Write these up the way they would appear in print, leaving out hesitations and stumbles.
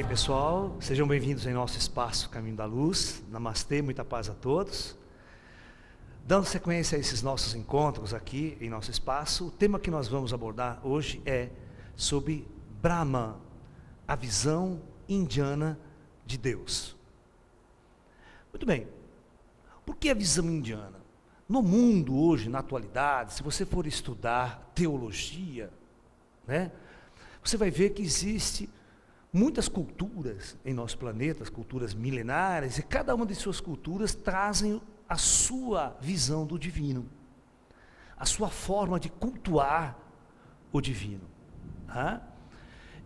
E aí, pessoal, sejam bem-vindos em nosso espaço Caminho da Luz. Namastê, muita paz a todos. Dando sequência a esses nossos encontros aqui em nosso espaço, o tema que nós vamos abordar hoje é sobre Brahman, a visão indiana de Deus. Muito bem, por que a visão indiana? No mundo hoje, na atualidade, se você for estudar teologia, você vai ver que existe muitas culturas em nosso planeta, as culturas milenares, e cada uma de suas culturas trazem a sua visão do divino, a sua forma de cultuar o divino.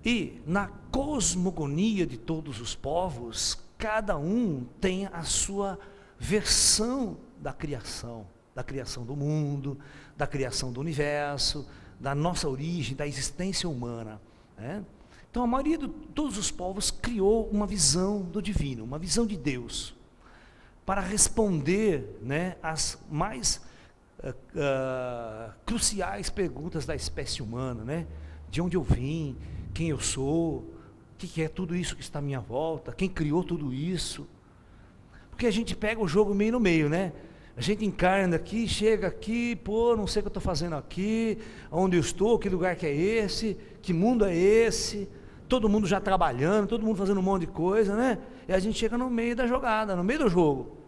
E na cosmogonia de todos os povos, cada um tem a sua versão da criação do mundo, da criação do universo, da nossa origem, da existência humana. Então a maioria de todos os povos criou uma visão do divino, uma visão de Deus, para responder às mais cruciais perguntas da espécie humana, de onde eu vim, quem eu sou, o que é tudo isso que está à minha volta, quem criou tudo isso. Porque a gente pega o jogo meio no meio, a gente encarna aqui, chega aqui, não sei o que eu estou fazendo aqui, onde eu estou, que lugar que é esse, que mundo é esse, todo mundo já trabalhando, todo mundo fazendo um monte de coisa, e a gente chega no meio da jogada, no meio do jogo,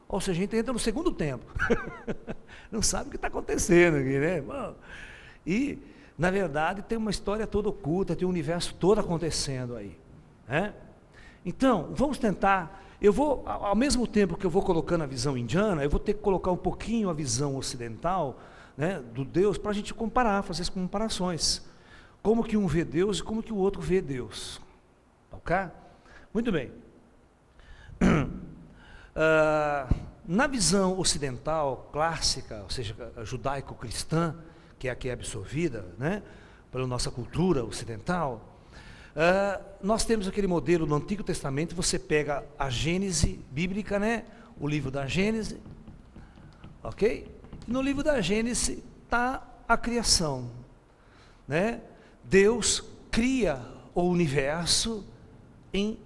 ou seja, a gente entra no segundo tempo, não sabe o que está acontecendo aqui, Bom, e na verdade tem uma história toda oculta, tem um universo todo acontecendo aí, Então, vamos tentar. Eu vou, ao mesmo tempo que eu vou colocando a visão indiana, eu vou ter que colocar um pouquinho a visão ocidental, do Deus, para a gente comparar, fazer as comparações. Como que um vê Deus e como que o outro vê Deus. Ok? Muito bem. Na visão ocidental, clássica, ou seja, judaico-cristã, que é a que é absorvida, pela nossa cultura ocidental, nós temos aquele modelo no Antigo Testamento. Você pega a Gênese bíblica, o livro da Gênese, ok? No livro da Gênese está a criação, Deus cria o universo em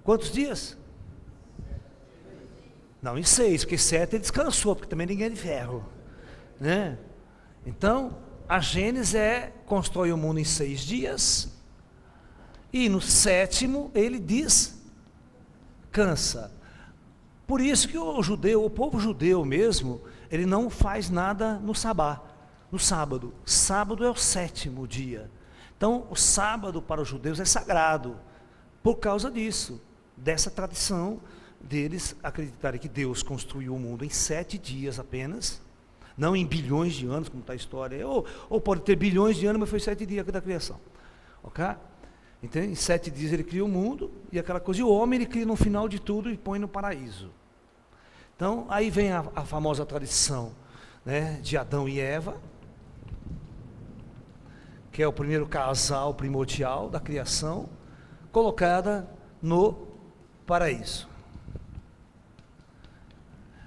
quantos dias? Não, em 6, porque 7 ele descansou, porque também ninguém é de ferro, Então, a Gênese constrói o mundo em 6 dias, e no 7º ele descansa. Por isso que o povo judeu mesmo, ele não faz nada no sábado. Sábado é o 7º dia. Então o sábado para os judeus é sagrado, por causa disso, dessa tradição deles acreditarem que Deus construiu o mundo em 7 dias apenas, não em bilhões de anos, como está a história, ou pode ter bilhões de anos, mas foi 7 dias da criação, ok? Então, em 7 dias ele cria o mundo, e aquela coisa, e o homem ele cria no final de tudo e põe no paraíso. Então, aí vem a famosa tradição, de Adão e Eva, que é o primeiro casal primordial da criação, colocada no paraíso.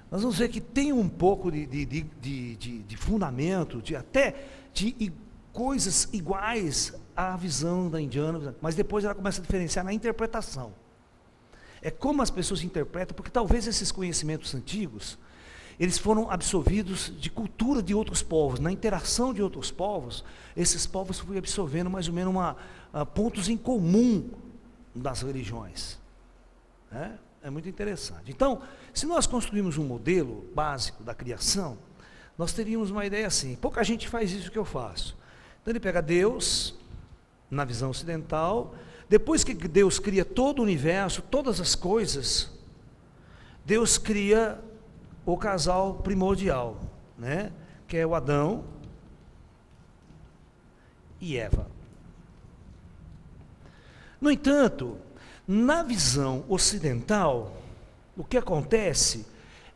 Nós vamos ver que tem um pouco de fundamento, até de coisas iguais à visão da indiana, mas depois ela começa a diferenciar na interpretação. É como as pessoas interpretam, porque talvez esses conhecimentos antigos, eles foram absorvidos de cultura de outros povos. Na interação de outros povos, esses povos foram absorvendo mais ou menos pontos em comum das religiões. É muito interessante. Então, se nós construirmos um modelo básico da criação, nós teríamos uma ideia assim. Pouca gente faz isso que eu faço. Então ele pega Deus, na visão ocidental, depois que Deus cria todo o universo, todas as coisas, Deus cria o casal primordial, que é o Adão e Eva. No entanto, na visão ocidental, o que acontece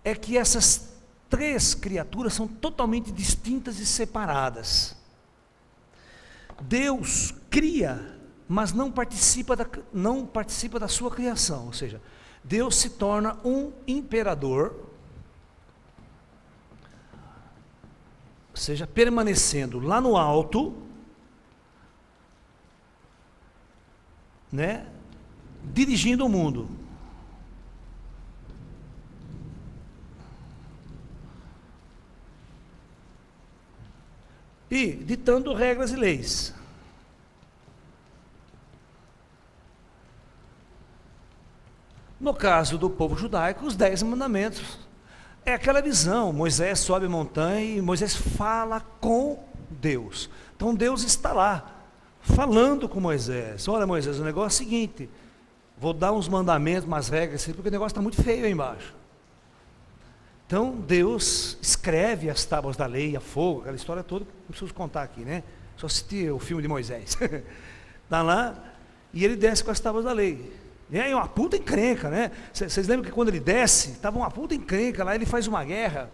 é que essas 3 criaturas são totalmente distintas e separadas. Deus cria, mas não participa da sua criação, ou seja, Deus se torna um imperador, ou seja, permanecendo lá no alto, né, dirigindo o mundo. E ditando regras e leis. No caso do povo judaico, os 10 mandamentos. É aquela visão, Moisés sobe a montanha e Moisés fala com Deus. Então Deus está lá, falando com Moisés. Olha, Moisés, o negócio é o seguinte, vou dar uns mandamentos, umas regras, porque o negócio está muito feio aí embaixo. Então Deus escreve as tábuas da lei, a fogo, aquela história toda, não preciso contar aqui, né? Só assistir o filme de Moisés. Está lá, e ele desce com as tábuas da lei. E aí uma puta encrenca, né? Vocês lembram que quando ele desce, estava uma puta encrenca lá, ele faz uma guerra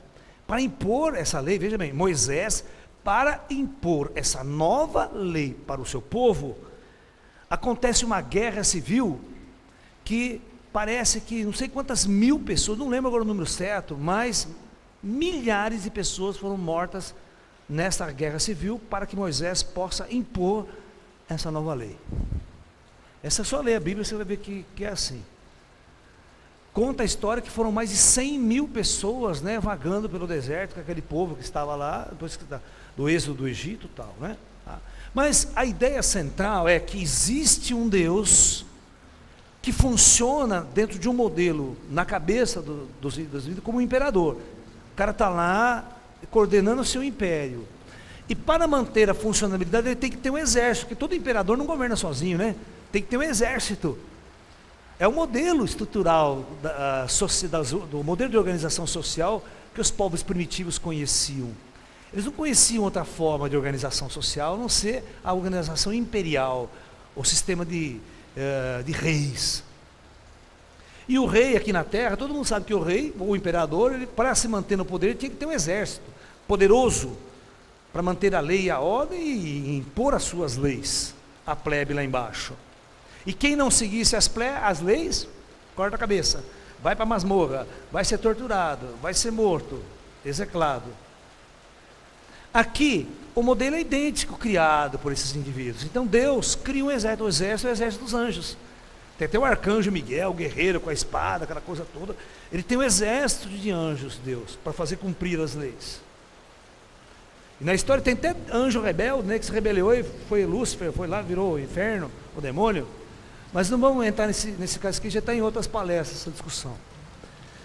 para impor essa lei. Veja bem, Moisés, para impor essa nova lei para o seu povo, acontece uma guerra civil que parece que não sei quantas mil pessoas, não lembro agora o número certo, mas milhares de pessoas foram mortas nessa guerra civil para que Moisés possa impor essa nova lei. Essa é só ler a Bíblia, você vai ver que é assim. Conta a história que foram mais de 100 mil pessoas, né, vagando pelo deserto, com aquele povo que estava lá, depois do êxodo do Egito e tal, né? Mas a ideia central é que existe um Deus que funciona dentro de um modelo, na cabeça dos indivíduos, como um imperador. O cara está lá coordenando o seu império. E para manter a funcionalidade, ele tem que ter um exército, porque todo imperador não governa sozinho, né? Tem que ter um exército. É o modelo estrutural do modelo de organização social que os povos primitivos conheciam. Eles não conheciam outra forma de organização social, a não ser a organização imperial, o sistema de reis. E o rei aqui na terra, todo mundo sabe que o rei, ou o imperador, ele, para se manter no poder, ele tinha que ter um exército poderoso, para manter a lei e a ordem e impor as suas leis, a plebe lá embaixo. E quem não seguisse as leis, corta a cabeça, vai para a masmorra, vai ser torturado, vai ser morto, execrado. Aqui, o modelo é idêntico criado por esses indivíduos. Então Deus cria um exército, o exército dos anjos. Tem até o arcanjo Miguel, o guerreiro com a espada, aquela coisa toda. Ele tem um exército de anjos, Deus, para fazer cumprir as leis. E na história tem até anjo rebelde, né, que se rebelou e foi Lúcifer, foi lá, virou o inferno, o demônio. Mas não vamos entrar nesse caso aqui, já está em outras palestras essa discussão.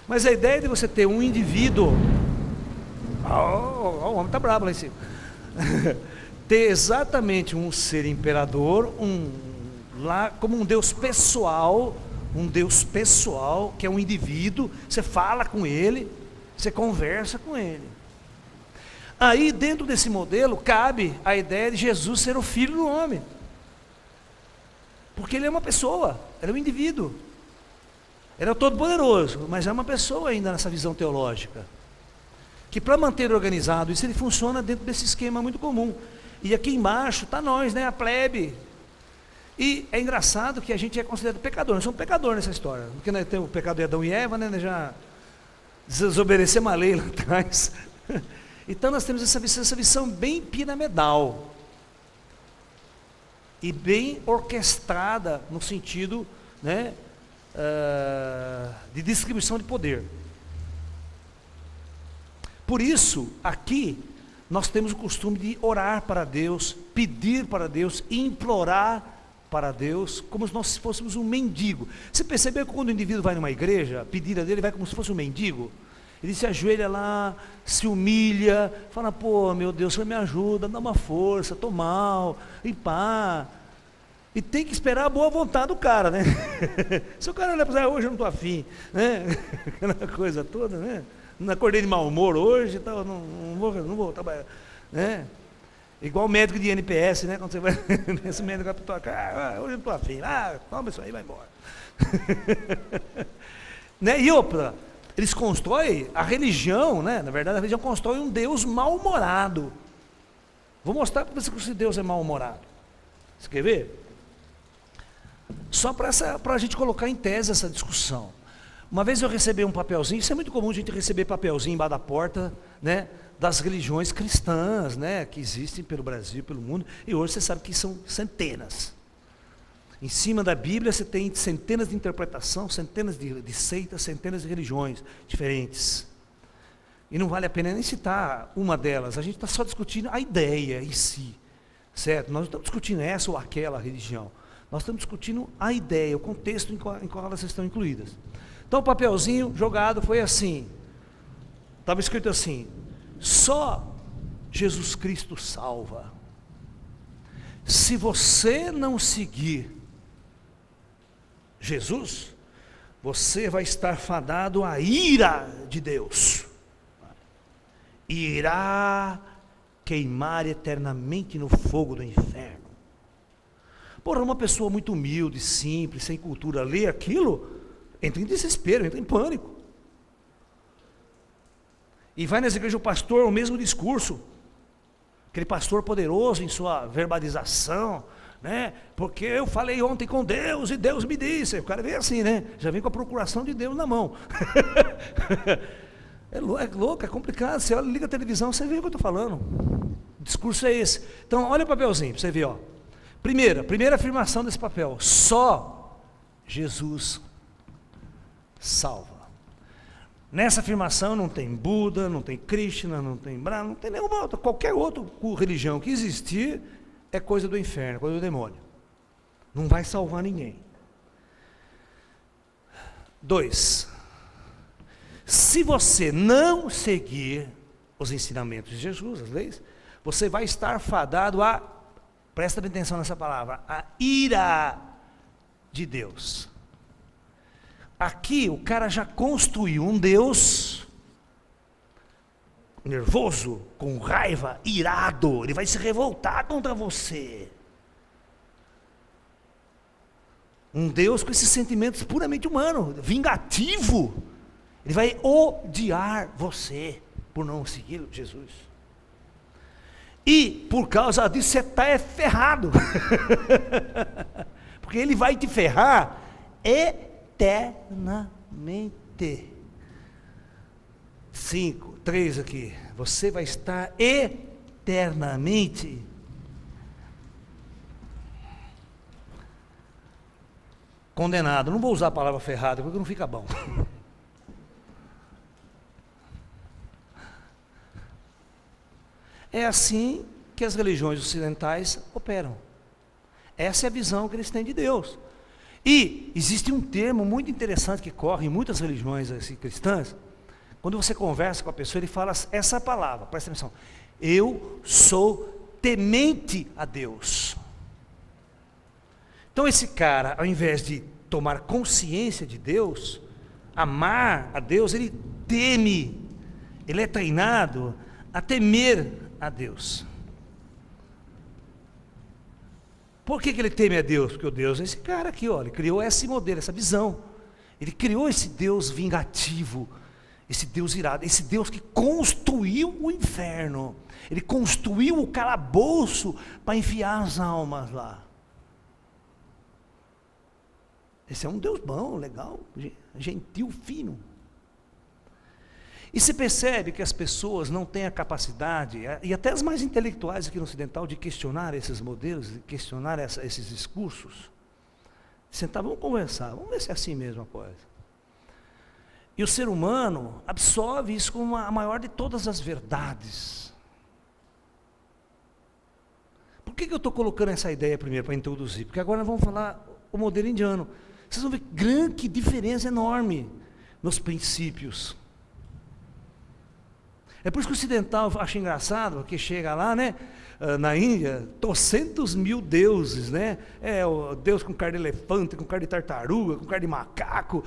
Mas a ideia de você ter um indivíduo, o homem está bravo lá em cima, ter exatamente um ser imperador, lá como um Deus pessoal, que é um indivíduo, você fala com ele, você conversa com ele. Aí dentro desse modelo cabe a ideia de Jesus ser o Filho do homem. Porque ele é uma pessoa, ele é um indivíduo. Ele é o todo-poderoso, mas é uma pessoa ainda nessa visão teológica. Que para manter organizado isso, ele funciona dentro desse esquema muito comum. E aqui embaixo está nós, né, a plebe. E é engraçado que a gente é considerado pecador, nós somos pecadores nessa história. Porque nós temos o pecado de Adão e Eva, né, nós já desobedecemos a lei lá atrás. Então nós temos essa visão bem piramidal. E bem orquestrada no sentido, né, de distribuição de poder. Por isso, aqui, nós temos o costume de orar para Deus, pedir para Deus, implorar para Deus, como se nós fôssemos um mendigo. Você percebeu que quando o indivíduo vai numa igreja, pedir a Deus, ele vai como se fosse um mendigo? Ele se ajoelha lá, se humilha, fala, pô, meu Deus, Senhor me ajuda, dá uma força, estou mal, e pá. E tem que esperar a boa vontade do cara, né? Se o cara olhar para você, hoje eu não estou afim, né? Aquela coisa toda, né? Não acordei de mau humor hoje, então não vou trabalhar, né? Igual médico de NPS, né? Quando você vai, esse médico vai para tua cara, hoje eu não estou afim, toma isso aí, vai embora. Né? E outra, eles constroem a religião, né? Na verdade a religião constrói um Deus mal-humorado. Vou mostrar para você que esse Deus é mal-humorado. Você quer ver? Só para a gente colocar em tese essa discussão. Uma vez eu recebi um papelzinho, isso é muito comum a gente receber papelzinho embaixo da porta, né, das religiões cristãs, né, que existem pelo Brasil, pelo mundo, e hoje você sabe que são centenas. Em cima da Bíblia você tem centenas de interpretações, centenas de seitas, centenas de religiões diferentes. E não vale a pena nem citar uma delas, a gente está só discutindo a ideia em si, certo? Nós não estamos discutindo essa ou aquela religião, nós estamos discutindo a ideia, o contexto em qual elas estão incluídas. Então o papelzinho jogado foi assim, estava escrito assim: só Jesus Cristo salva. Se você não seguir Jesus, você vai estar fadado à ira de Deus. Irá queimar eternamente no fogo do inferno. Porra, uma pessoa muito humilde, simples, sem cultura, lê aquilo, entra em desespero, entra em pânico. E vai nas igrejas o pastor, o mesmo discurso. Aquele pastor poderoso em sua verbalização, né? Porque eu falei ontem com Deus e Deus me disse. O cara vem assim, né? Já vem com a procuração de Deus na mão. É louco, é complicado. Você olha, liga a televisão, você vê o que eu estou falando. O discurso é esse. Então, olha o papelzinho para você ver, ó. Primeira afirmação desse papel: só Jesus salva. Nessa afirmação não tem Buda, não tem Krishna, não tem Brahma, não tem nenhuma outra, qualquer outra religião que existir é coisa do inferno, coisa do demônio. Não vai salvar ninguém. 2. Se você não seguir os ensinamentos de Jesus, as leis, você vai estar fadado a, presta atenção nessa palavra, a ira de Deus. Aqui o cara já construiu um Deus nervoso, com raiva, irado, ele vai se revoltar contra você. Um Deus com esses sentimentos puramente humanos, vingativo. Ele vai odiar você por não seguir Jesus. E por causa disso você está ferrado. Porque ele vai te ferrar eternamente. 3 aqui. Você vai estar eternamente condenado. Não vou usar a palavra ferrado porque não fica bom. É assim que as religiões ocidentais operam. Essa é a visão que eles têm de Deus. E existe um termo muito interessante que corre em muitas religiões assim, cristãs. Quando você conversa com a pessoa, ele fala essa palavra, presta atenção: eu sou temente a Deus. Então esse cara, ao invés de tomar consciência de Deus, amar a Deus, ele teme, ele é treinado a temer a Deus. Por que ele teme a Deus? Porque o Deus é esse cara aqui, ó, ele criou esse modelo, essa visão. Ele criou esse Deus vingativo, esse Deus irado, esse Deus que construiu o inferno. Ele construiu o calabouço para enfiar as almas lá. Esse é um Deus bom, legal, gentil, fino. E se percebe que as pessoas não têm a capacidade, e até as mais intelectuais aqui no ocidental, de questionar esses modelos, de questionar esses discursos. Sentar, vamos conversar, vamos ver se é assim mesmo a coisa. E o ser humano absorve isso como a maior de todas as verdades. Por que eu estou colocando essa ideia primeiro para introduzir? Porque agora nós vamos falar o modelo indiano. Vocês vão ver que diferença enorme nos princípios. É por isso que o ocidental acha engraçado, porque chega lá, né, na Índia, 200.000 deuses, né? É o Deus com carne de elefante, com carne de tartaruga, com carne de macaco,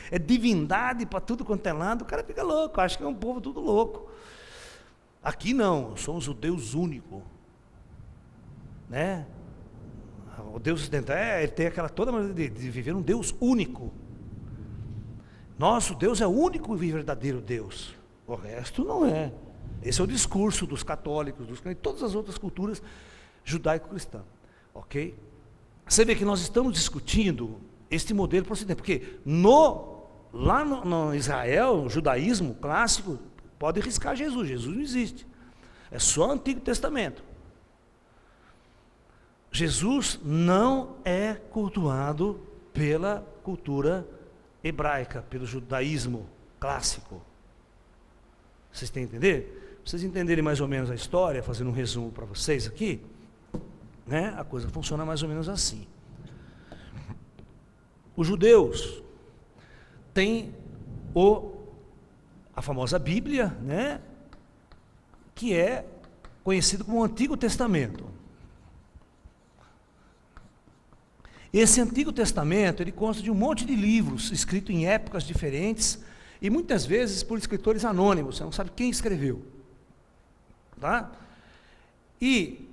é divindade para tudo quanto é lado. O cara fica louco, acha que é um povo tudo louco. Aqui não, somos o Deus único, né? O Deus ocidental, ele tem aquela toda maneira de viver um Deus único. Nosso Deus é o único e verdadeiro Deus. O resto não é. Esse é o discurso dos católicos, de todas as outras culturas judaico-cristãs. Ok? Você vê que nós estamos discutindo este modelo para o Ocidente, porque lá no Israel, no judaísmo clássico, pode riscar Jesus não existe. É só o Antigo Testamento. Jesus não é cultuado pela cultura hebraica, pelo judaísmo clássico. Vocês têm que entender? Pra vocês entenderem mais ou menos a história, fazendo um resumo para vocês aqui, né? A coisa funciona mais ou menos assim. Os judeus têm a famosa Bíblia, né? Que é conhecido como o Antigo Testamento. Esse Antigo Testamento, ele consta de um monte de livros, escritos em épocas diferentes, e muitas vezes por escritores anônimos, você não sabe quem escreveu. Tá? E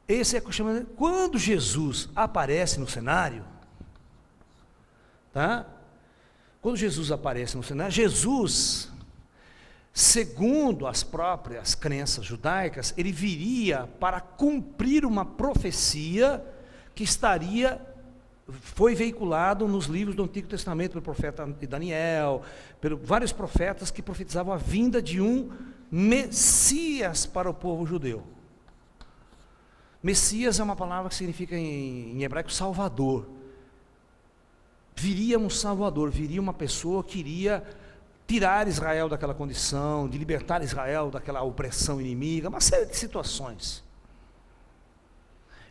esse é chamado, quando Jesus aparece no cenário, tá? Quando Jesus aparece no cenário, Jesus, segundo as próprias crenças judaicas, ele viria para cumprir uma profecia que foi veiculado nos livros do Antigo Testamento, pelo profeta Daniel, pelos vários profetas que profetizavam a vinda de um Messias para o povo judeu. Messias é uma palavra que significa em hebraico Salvador. Viria um Salvador, viria uma pessoa que iria tirar Israel daquela condição, de libertar Israel daquela opressão inimiga, uma série de situações.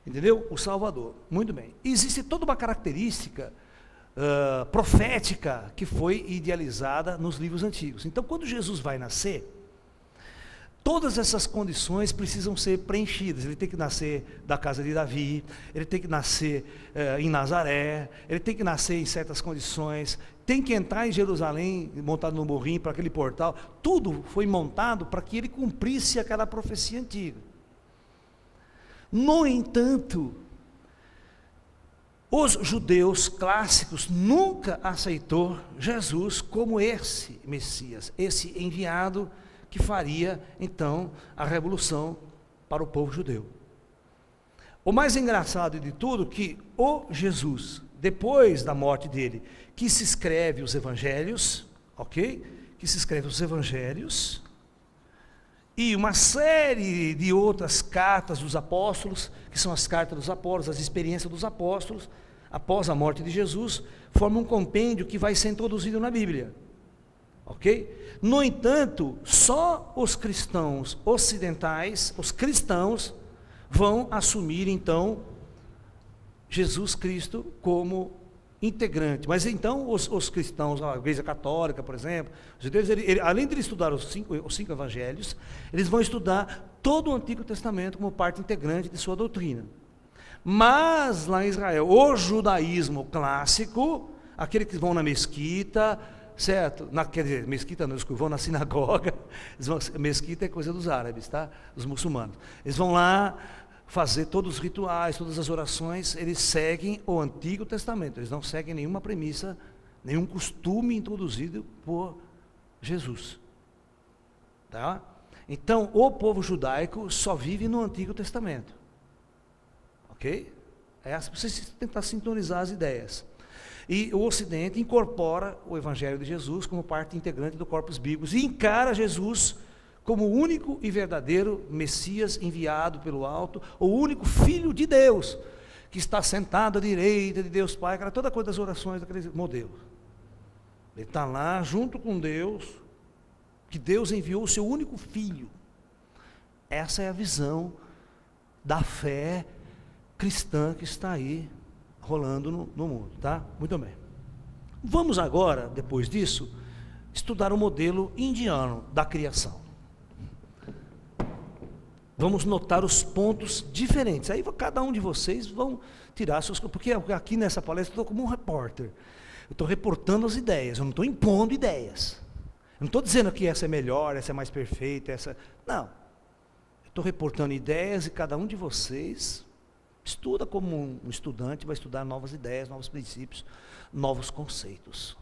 Entendeu? O Salvador. Muito bem. Existe toda uma característica profética que foi idealizada nos livros antigos. Então, quando Jesus vai nascer, todas essas condições precisam ser preenchidas. Ele tem que nascer da casa de Davi, ele tem que nascer em Nazaré, ele tem que nascer em certas condições, tem que entrar em Jerusalém, montado no burrinho, para aquele portal. Tudo foi montado para que ele cumprisse aquela profecia antiga. No entanto, os judeus clássicos nunca aceitou Jesus como esse Messias, esse enviado que faria, então, a revolução para o povo judeu. O mais engraçado de tudo, que o Jesus, depois da morte dele, que se escreve os evangelhos, ok? Que se escreve os evangelhos, e uma série de outras cartas dos apóstolos, que são as cartas dos apóstolos, as experiências dos apóstolos, após a morte de Jesus, formam um compêndio que vai ser introduzido na Bíblia. Ok? No entanto, só os cristãos ocidentais, os cristãos, vão assumir então Jesus Cristo como integrante. Mas então os cristãos, a Igreja Católica, por exemplo, os judeus, além de estudar os cinco evangelhos, eles vão estudar todo o Antigo Testamento como parte integrante de sua doutrina. Mas lá em Israel, o judaísmo clássico, aqueles que vão na mesquita, certo? Quer dizer, mesquita não, eles vão na sinagoga, mesquita é coisa dos árabes, tá? Dos muçulmanos. Eles vão lá fazer todos os rituais, todas as orações, eles seguem o Antigo Testamento, eles não seguem nenhuma premissa, nenhum costume introduzido por Jesus. Tá? Então, o povo judaico só vive no Antigo Testamento. Ok? É assim, vocês tentar sintonizar as ideias. E o Ocidente incorpora o Evangelho de Jesus como parte integrante do corpus bíblico e encara Jesus como o único e verdadeiro Messias enviado pelo alto, o único Filho de Deus, que está sentado à direita de Deus Pai, aquela toda coisa das orações daquele modelo. Ele está lá junto com Deus, que Deus enviou o seu único Filho. Essa é a visão da fé cristã que está aí rolando no mundo, tá? Muito bem. Vamos agora, depois disso, estudar o modelo indiano da criação. Vamos notar os pontos diferentes. Aí cada um de vocês vão tirar suas... Porque aqui nessa palestra eu estou como um repórter. Eu estou reportando as ideias, eu não estou impondo ideias. Eu não estou dizendo que essa é melhor, essa é mais perfeita, essa... Não. Eu estou reportando ideias e cada um de vocês estuda como um estudante, vai estudar novas ideias, novos princípios, novos conceitos.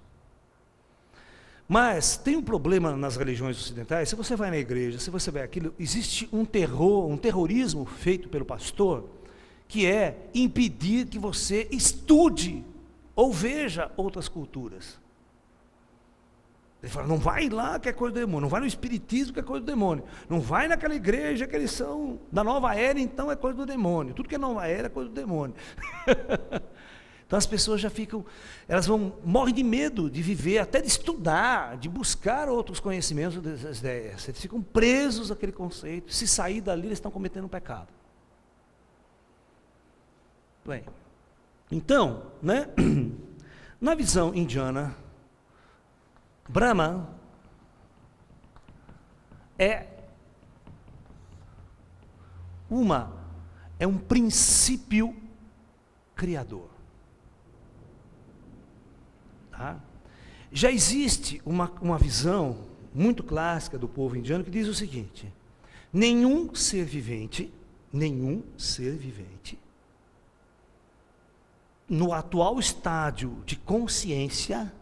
Mas tem um problema nas religiões ocidentais. Se você vai na igreja, se você vai aquilo, existe um terrorismo feito pelo pastor, que é impedir que você estude ou veja outras culturas. Ele fala, não vai lá que é coisa do demônio, não vai no espiritismo que é coisa do demônio, não vai naquela igreja que eles são da nova era, então é coisa do demônio, tudo que é nova era é coisa do demônio. Então as pessoas já ficam, morrem de medo de viver, até de estudar, de buscar outros conhecimentos dessas ideias. Eles ficam presos àquele conceito, se sair dali eles estão cometendo um pecado. Bem, então, né, na visão indiana, Brahma é um princípio criador. Tá? Já existe uma visão muito clássica do povo indiano que diz o seguinte: nenhum ser vivente, no atual estádio de consciência,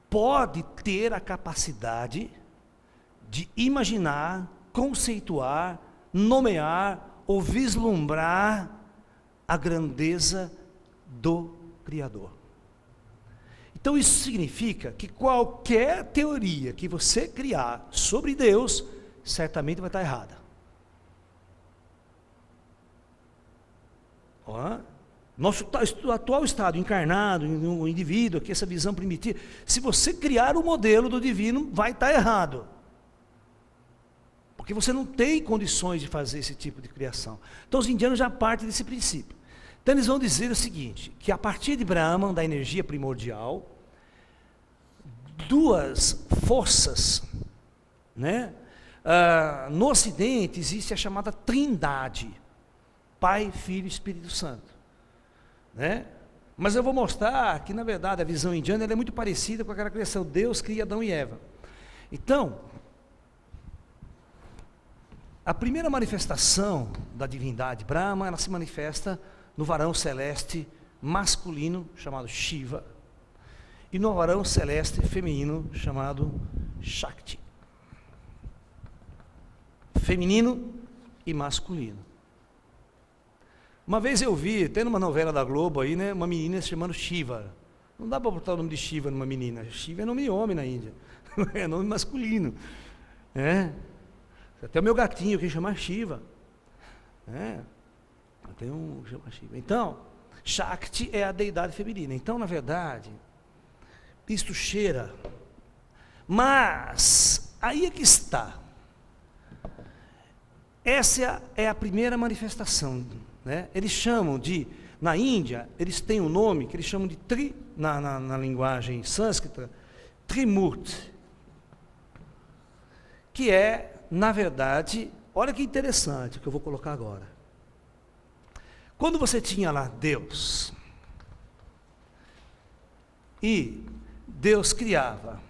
pode ter a capacidade de imaginar, conceituar, nomear ou vislumbrar a grandeza do Criador. Então isso significa que qualquer teoria que você criar sobre Deus, certamente vai estar errada. Nosso atual estado encarnado, no indivíduo, aqui essa visão primitiva, se você criar o modelo do divino, vai estar errado. Porque você não tem condições de fazer esse tipo de criação. Então os indianos já partem desse princípio. Então eles vão dizer o seguinte, que a partir de Brahman, da energia primordial, duas forças, né? No Ocidente existe a chamada Trindade, Pai, Filho e Espírito Santo. Né? Mas eu vou mostrar que, na verdade, a visão indiana ela é muito parecida com aquela criação. Deus cria Adão e Eva. Então, a primeira manifestação da divindade Brahma, ela se manifesta no varão celeste masculino, chamado Shiva, e no varão celeste feminino, chamado Shakti. Feminino e masculino. Uma vez eu vi, tem numa novela da Globo aí, né, uma menina se chamando Shiva. Não dá para botar o nome de Shiva numa menina. Shiva é nome de homem na Índia. É nome masculino. Até o meu gatinho que chama Shiva. Tem um que chama Shiva. Então, Shakti é a deidade feminina. Então, na verdade, isto cheira. Mas, aí é que está. Essa é a primeira manifestação. Né? Eles chamam de, na Índia, eles têm um nome que eles chamam de na linguagem sânscrita, Trimurti, que é, na verdade, olha que interessante o que eu vou colocar agora. Quando você tinha lá Deus, e Deus criava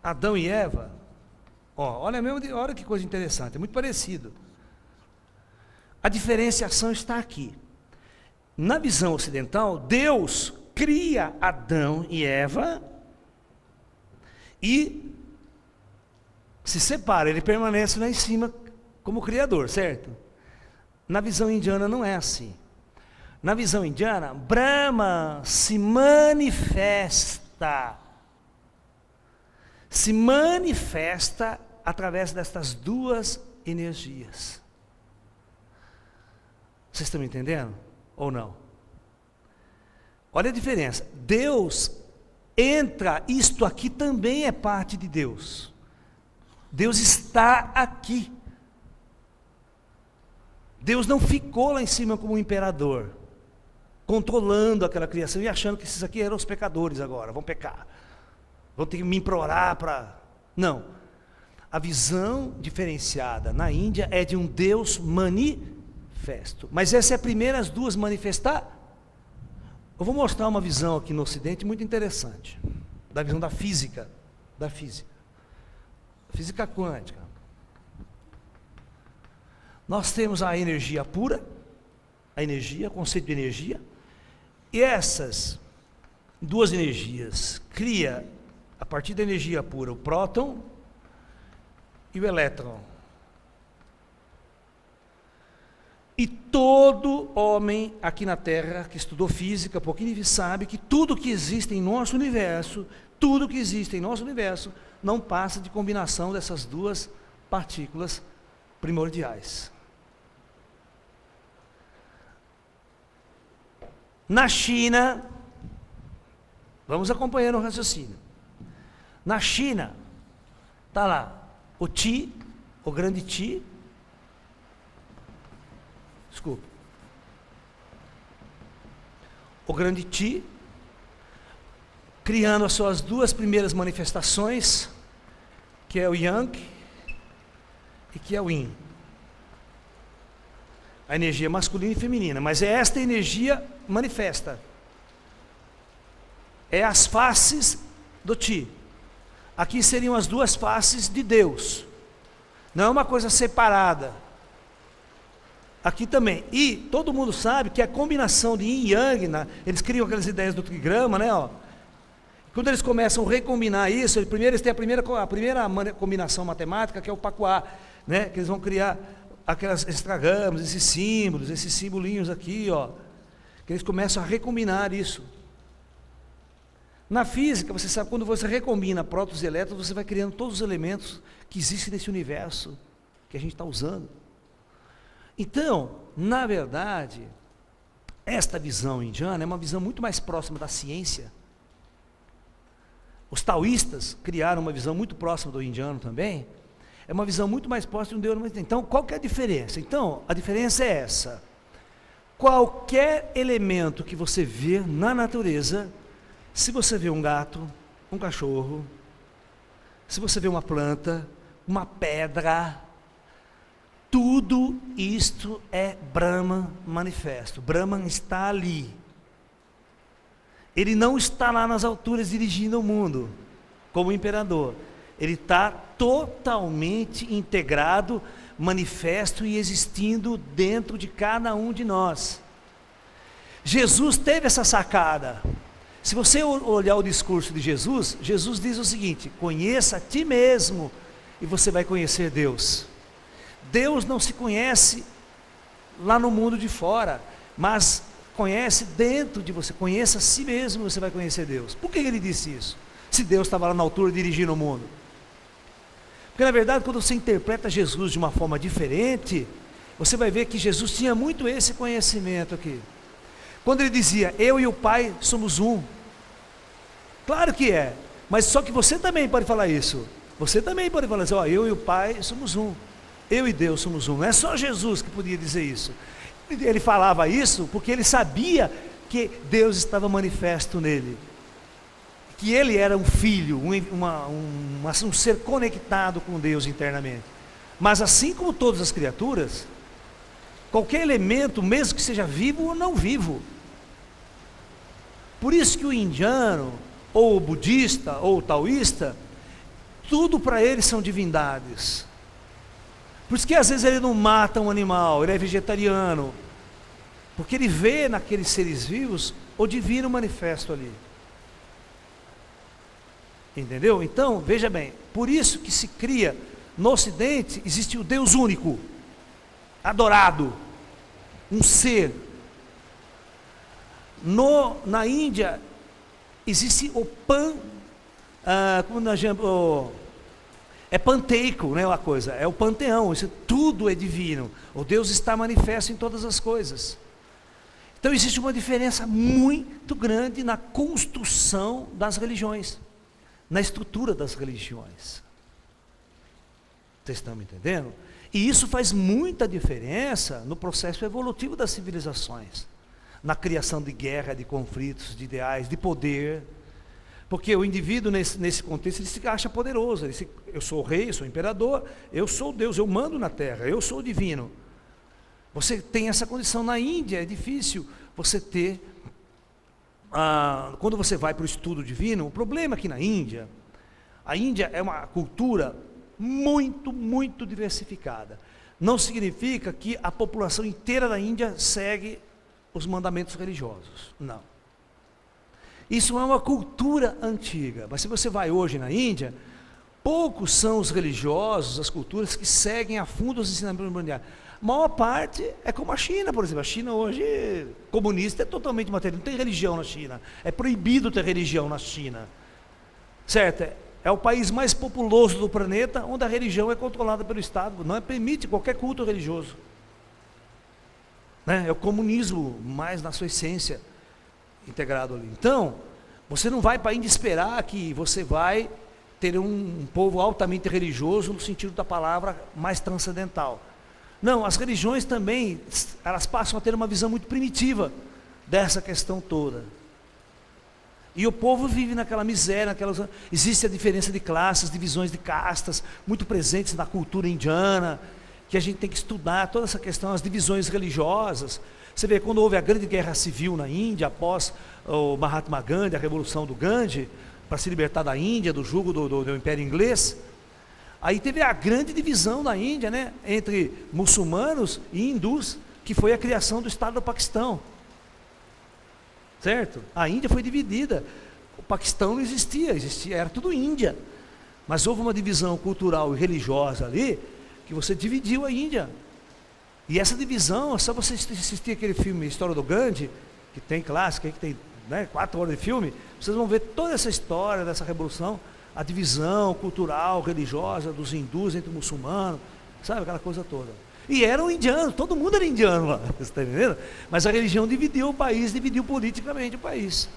Adão e Eva, olha que coisa interessante, é muito parecido. A diferenciação está aqui. Na visão ocidental, Deus cria Adão e Eva e se separa, ele permanece lá em cima como criador, certo? Na visão indiana não é assim. Na visão indiana, Brahma se manifesta através destas duas energias. Vocês estão me entendendo? Ou não? Olha a diferença. Deus entra, isto aqui também é parte de Deus. Deus está aqui. Deus não ficou lá em cima como um imperador, controlando aquela criação e achando que esses aqui eram os pecadores agora, vão pecar. Vão ter que me implorar para... Não. A visão diferenciada na Índia é de um Deus manifesto. Mas essa é a primeira, as duas manifestar. Eu vou mostrar uma visão aqui no Ocidente muito interessante, da visão da física, física quântica. Nós temos a energia pura, o conceito de energia, e essas duas energias cria, a partir da energia pura, o próton e o elétron. E todo homem aqui na Terra que estudou física, pouquinho sabe que tudo que existe em nosso universo, tudo que existe em nosso universo, não passa de combinação dessas duas partículas primordiais. Na China, vamos acompanhando o raciocínio. Na China, está lá o Qi, o grande Qi, desculpa, o grande Qi, criando as suas duas primeiras manifestações, que é o Yang e que é o Yin. A energia masculina e feminina, mas é esta energia manifesta. É as faces do Qi. Aqui seriam as duas faces de Deus. Não é uma coisa separada. Aqui também. E todo mundo sabe que a combinação de Yin e Yang, eles criam aquelas ideias do trigrama, né? Ó. Quando eles começam a recombinar isso, primeiro eles têm a primeira combinação matemática, que é o Pacuá, né? Que eles vão criar aquelas estragramas, esses símbolos, esses simbolinhos aqui, ó, que eles começam a recombinar isso. Na física, você sabe, quando você recombina prótons e elétrons, você vai criando todos os elementos que existem nesse universo que a gente está usando. Então, na verdade, esta visão indiana é uma visão muito mais próxima da ciência. Os taoístas criaram uma visão muito próxima do indiano também. É uma visão muito mais próxima de um Deus. Então, qual que é a diferença? Então, a diferença é essa. Qualquer elemento que você vê na natureza, se você vê um gato, um cachorro, se você vê uma planta, uma pedra, tudo isto é Brahman manifesto. Brahman está ali. Ele não está lá nas alturas dirigindo o mundo, como imperador. Ele está totalmente integrado, manifesto e existindo dentro de cada um de nós. Jesus teve essa sacada. Se você olhar o discurso de Jesus, Jesus diz o seguinte: conheça a ti mesmo e você vai conhecer Deus. Deus não se conhece lá no mundo de fora, mas conhece dentro de você. Conheça a si mesmo e você vai conhecer Deus. Por que ele disse isso? Se Deus estava lá na altura dirigindo o mundo. Porque na verdade, quando você interpreta Jesus de uma forma diferente, você vai ver que Jesus tinha muito esse conhecimento aqui. Quando ele dizia, eu e o Pai somos um. Claro que é, mas só que você também pode falar isso. Você também pode falar assim, ó, eu e o Pai somos um. Eu e Deus somos um. Não é só Jesus que podia dizer isso. Ele falava isso porque ele sabia que Deus estava manifesto nele. Que ele era um filho, um ser conectado com Deus internamente. Mas assim como todas as criaturas, qualquer elemento, mesmo que seja vivo ou não vivo. Por isso que o indiano, ou o budista, ou o taoísta, tudo para eles são divindades. Por isso que às vezes ele não mata um animal, ele é vegetariano. Porque ele vê naqueles seres vivos o divino manifesto ali. Entendeu? Então, veja bem, por isso que se cria, no Ocidente, existe o Deus único, adorado, um ser. Na Índia, existe o é panteico, né, a coisa, é o panteão, isso tudo é divino, o Deus está manifesto em todas as coisas. Então existe uma diferença muito grande na construção das religiões, na estrutura das religiões. Vocês estão me entendendo? E isso faz muita diferença no processo evolutivo das civilizações, na criação de guerra, de conflitos, de ideais, de poder. Porque o indivíduo nesse contexto, ele se acha poderoso, eu sou o rei, eu sou o imperador, eu sou Deus, eu mando na terra, eu sou o divino. Você tem essa condição. Na Índia é difícil você ter, quando você vai para o estudo divino, o problema aqui na Índia, a Índia é uma cultura muito, muito diversificada. Não significa que a população inteira da Índia segue os mandamentos religiosos, não. Isso é uma cultura antiga, mas se você vai hoje na Índia, poucos são os religiosos, as culturas que seguem a fundo os ensinamentos mundiais. A maior parte é como a China, por exemplo. A China hoje, comunista, é totalmente material. Não tem religião na China. É proibido ter religião na China. Certo? É o país mais populoso do planeta, onde a religião é controlada pelo Estado. Não permite qualquer culto religioso. Né? É o comunismo, mais na sua essência, integrado ali. Então, você não vai para a Índia esperar que você vai ter um povo altamente religioso, no sentido da palavra mais transcendental. Não, as religiões também, elas passam a ter uma visão muito primitiva dessa questão toda. E o povo vive naquela miséria, existe a diferença de classes, divisões de castas, muito presentes na cultura indiana, que a gente tem que estudar, toda essa questão, as divisões religiosas. Você vê, quando houve a grande guerra civil na Índia, após o Mahatma Gandhi, a revolução do Gandhi, para se libertar da Índia, do jugo do Império Inglês, aí teve a grande divisão na Índia, né, entre muçulmanos e hindus, que foi a criação do Estado do Paquistão. Certo? A Índia foi dividida. O Paquistão não existia, era tudo Índia. Mas houve uma divisão cultural e religiosa ali, que você dividiu a Índia. E essa divisão, é só você assistir aquele filme História do Gandhi, que tem clássico, que tem 4 horas de filme, vocês vão ver toda essa história dessa revolução, a divisão cultural, religiosa dos hindus entre muçulmanos, sabe, aquela coisa toda. E eram indianos, todo mundo era indiano lá, você está entendendo? Mas a religião dividiu o país, dividiu politicamente o país.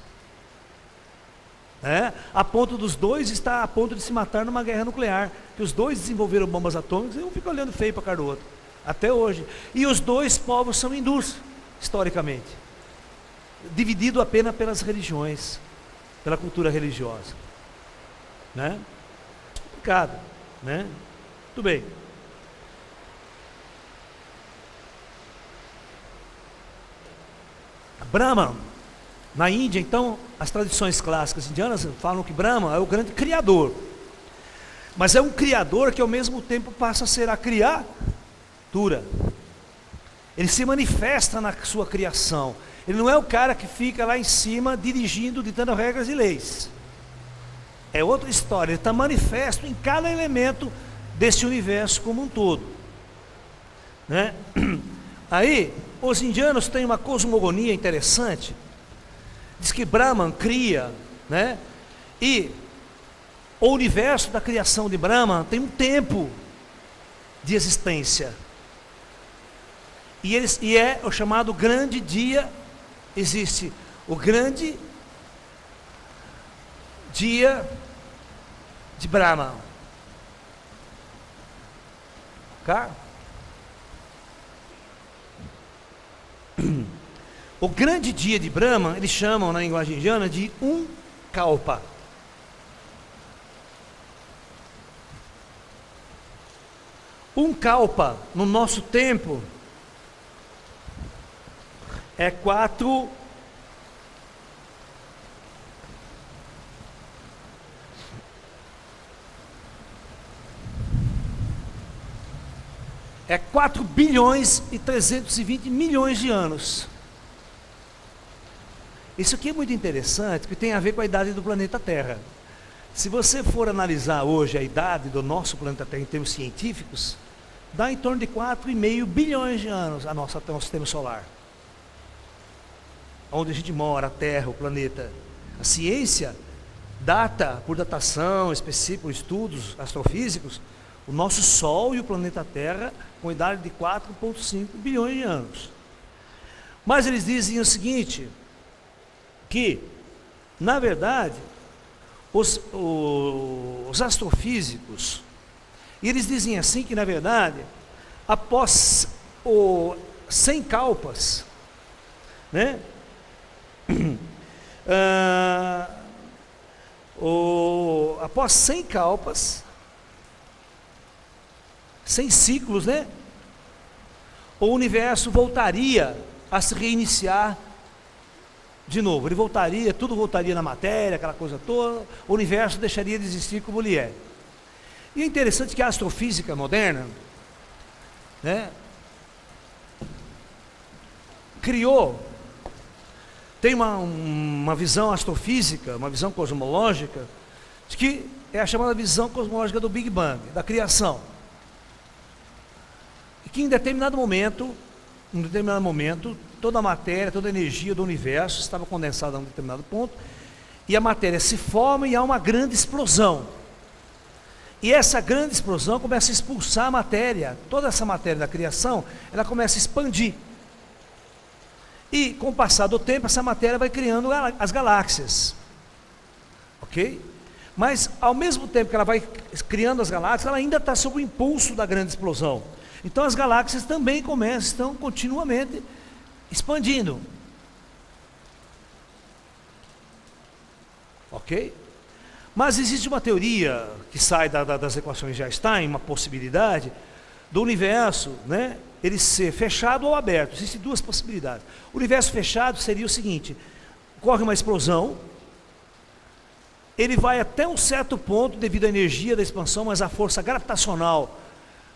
A ponto dos dois estar a ponto de se matar numa guerra nuclear, que os dois desenvolveram bombas atômicas e um fica olhando feio para a cara do outro, até hoje. E os dois povos são hindus, historicamente, dividido apenas pelas religiões, pela cultura religiosa. Complicado, né? Tudo bem. Brahma, na Índia, então, as tradições clássicas indianas falam que Brahma é o grande criador, mas é um criador que ao mesmo tempo passa a ser a criatura. Ele se manifesta na sua criação. Ele não é o cara que fica lá em cima dirigindo, ditando regras e leis. É outra história. Ele está manifesto em cada elemento desse universo como um todo, né? Aí os indianos têm uma cosmogonia interessante. Diz que Brahman cria, né? E o universo da criação de Brahman tem um tempo de existência. E é o chamado grande dia. Existe o grande dia de Brahman. Tá? O grande dia de Brahma, eles chamam na linguagem indiana de kalpa. Kalpa, no nosso tempo, é 4 bilhões e 320 milhões de anos. Isso aqui é muito interessante, porque tem a ver com a idade do planeta Terra. Se você for analisar hoje a idade do nosso planeta Terra em termos científicos, dá em torno de 4,5 bilhões de anos a nosso sistema solar. Onde a gente mora, a Terra, o planeta. A ciência data, por datação específica, por estudos astrofísicos, o nosso Sol e o planeta Terra com idade de 4,5 bilhões de anos. Mas eles dizem o seguinte, que, na verdade, os astrofísicos, eles dizem assim que, na verdade, após 100 kalpas, né? Após 100 kalpas, 100 ciclos, né? O universo voltaria a se reiniciar de novo. Ele voltaria, tudo voltaria na matéria, aquela coisa toda. O universo deixaria de existir como ele é. E é interessante que a astrofísica moderna, né, tem uma visão astrofísica, uma visão cosmológica, que é a chamada visão cosmológica do Big Bang, da criação. que em determinado momento, toda a matéria, toda a energia do universo estava condensada a um determinado ponto, e a matéria se forma e há uma grande explosão. E essa grande explosão começa a expulsar a matéria, toda essa matéria da criação, ela começa a expandir. E com o passar do tempo, essa matéria vai criando as galáxias. Ok? Mas ao mesmo tempo que ela vai criando as galáxias, ela ainda está sob o impulso da grande explosão. Então as galáxias também estão continuamente expandindo. Ok? Mas existe uma teoria que sai das equações de Einstein, uma possibilidade do universo, né, ele ser fechado ou aberto. Existem duas possibilidades. O universo fechado seria o seguinte: ocorre uma explosão, ele vai até um certo ponto devido à energia da expansão, mas a força gravitacional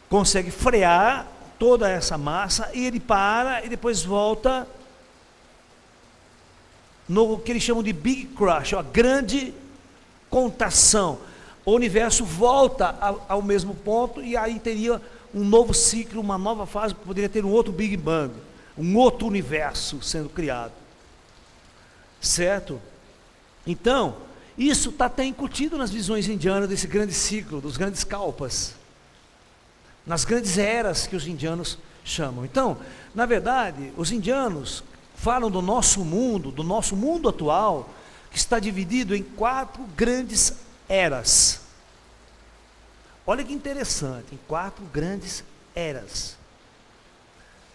consegue frear toda essa massa e ele para e depois volta no que eles chamam de Big Crash, a grande contração. O universo volta ao mesmo ponto e aí teria um novo ciclo, uma nova fase, poderia ter um outro Big Bang, um outro universo sendo criado. Certo? Então, isso está até incutido nas visões indianas desse grande ciclo, dos grandes kalpas, nas grandes eras que os indianos chamam. Então, na verdade, os indianos falam do nosso mundo atual, que está dividido em 4 grandes eras. Olha que interessante, em 4 grandes eras.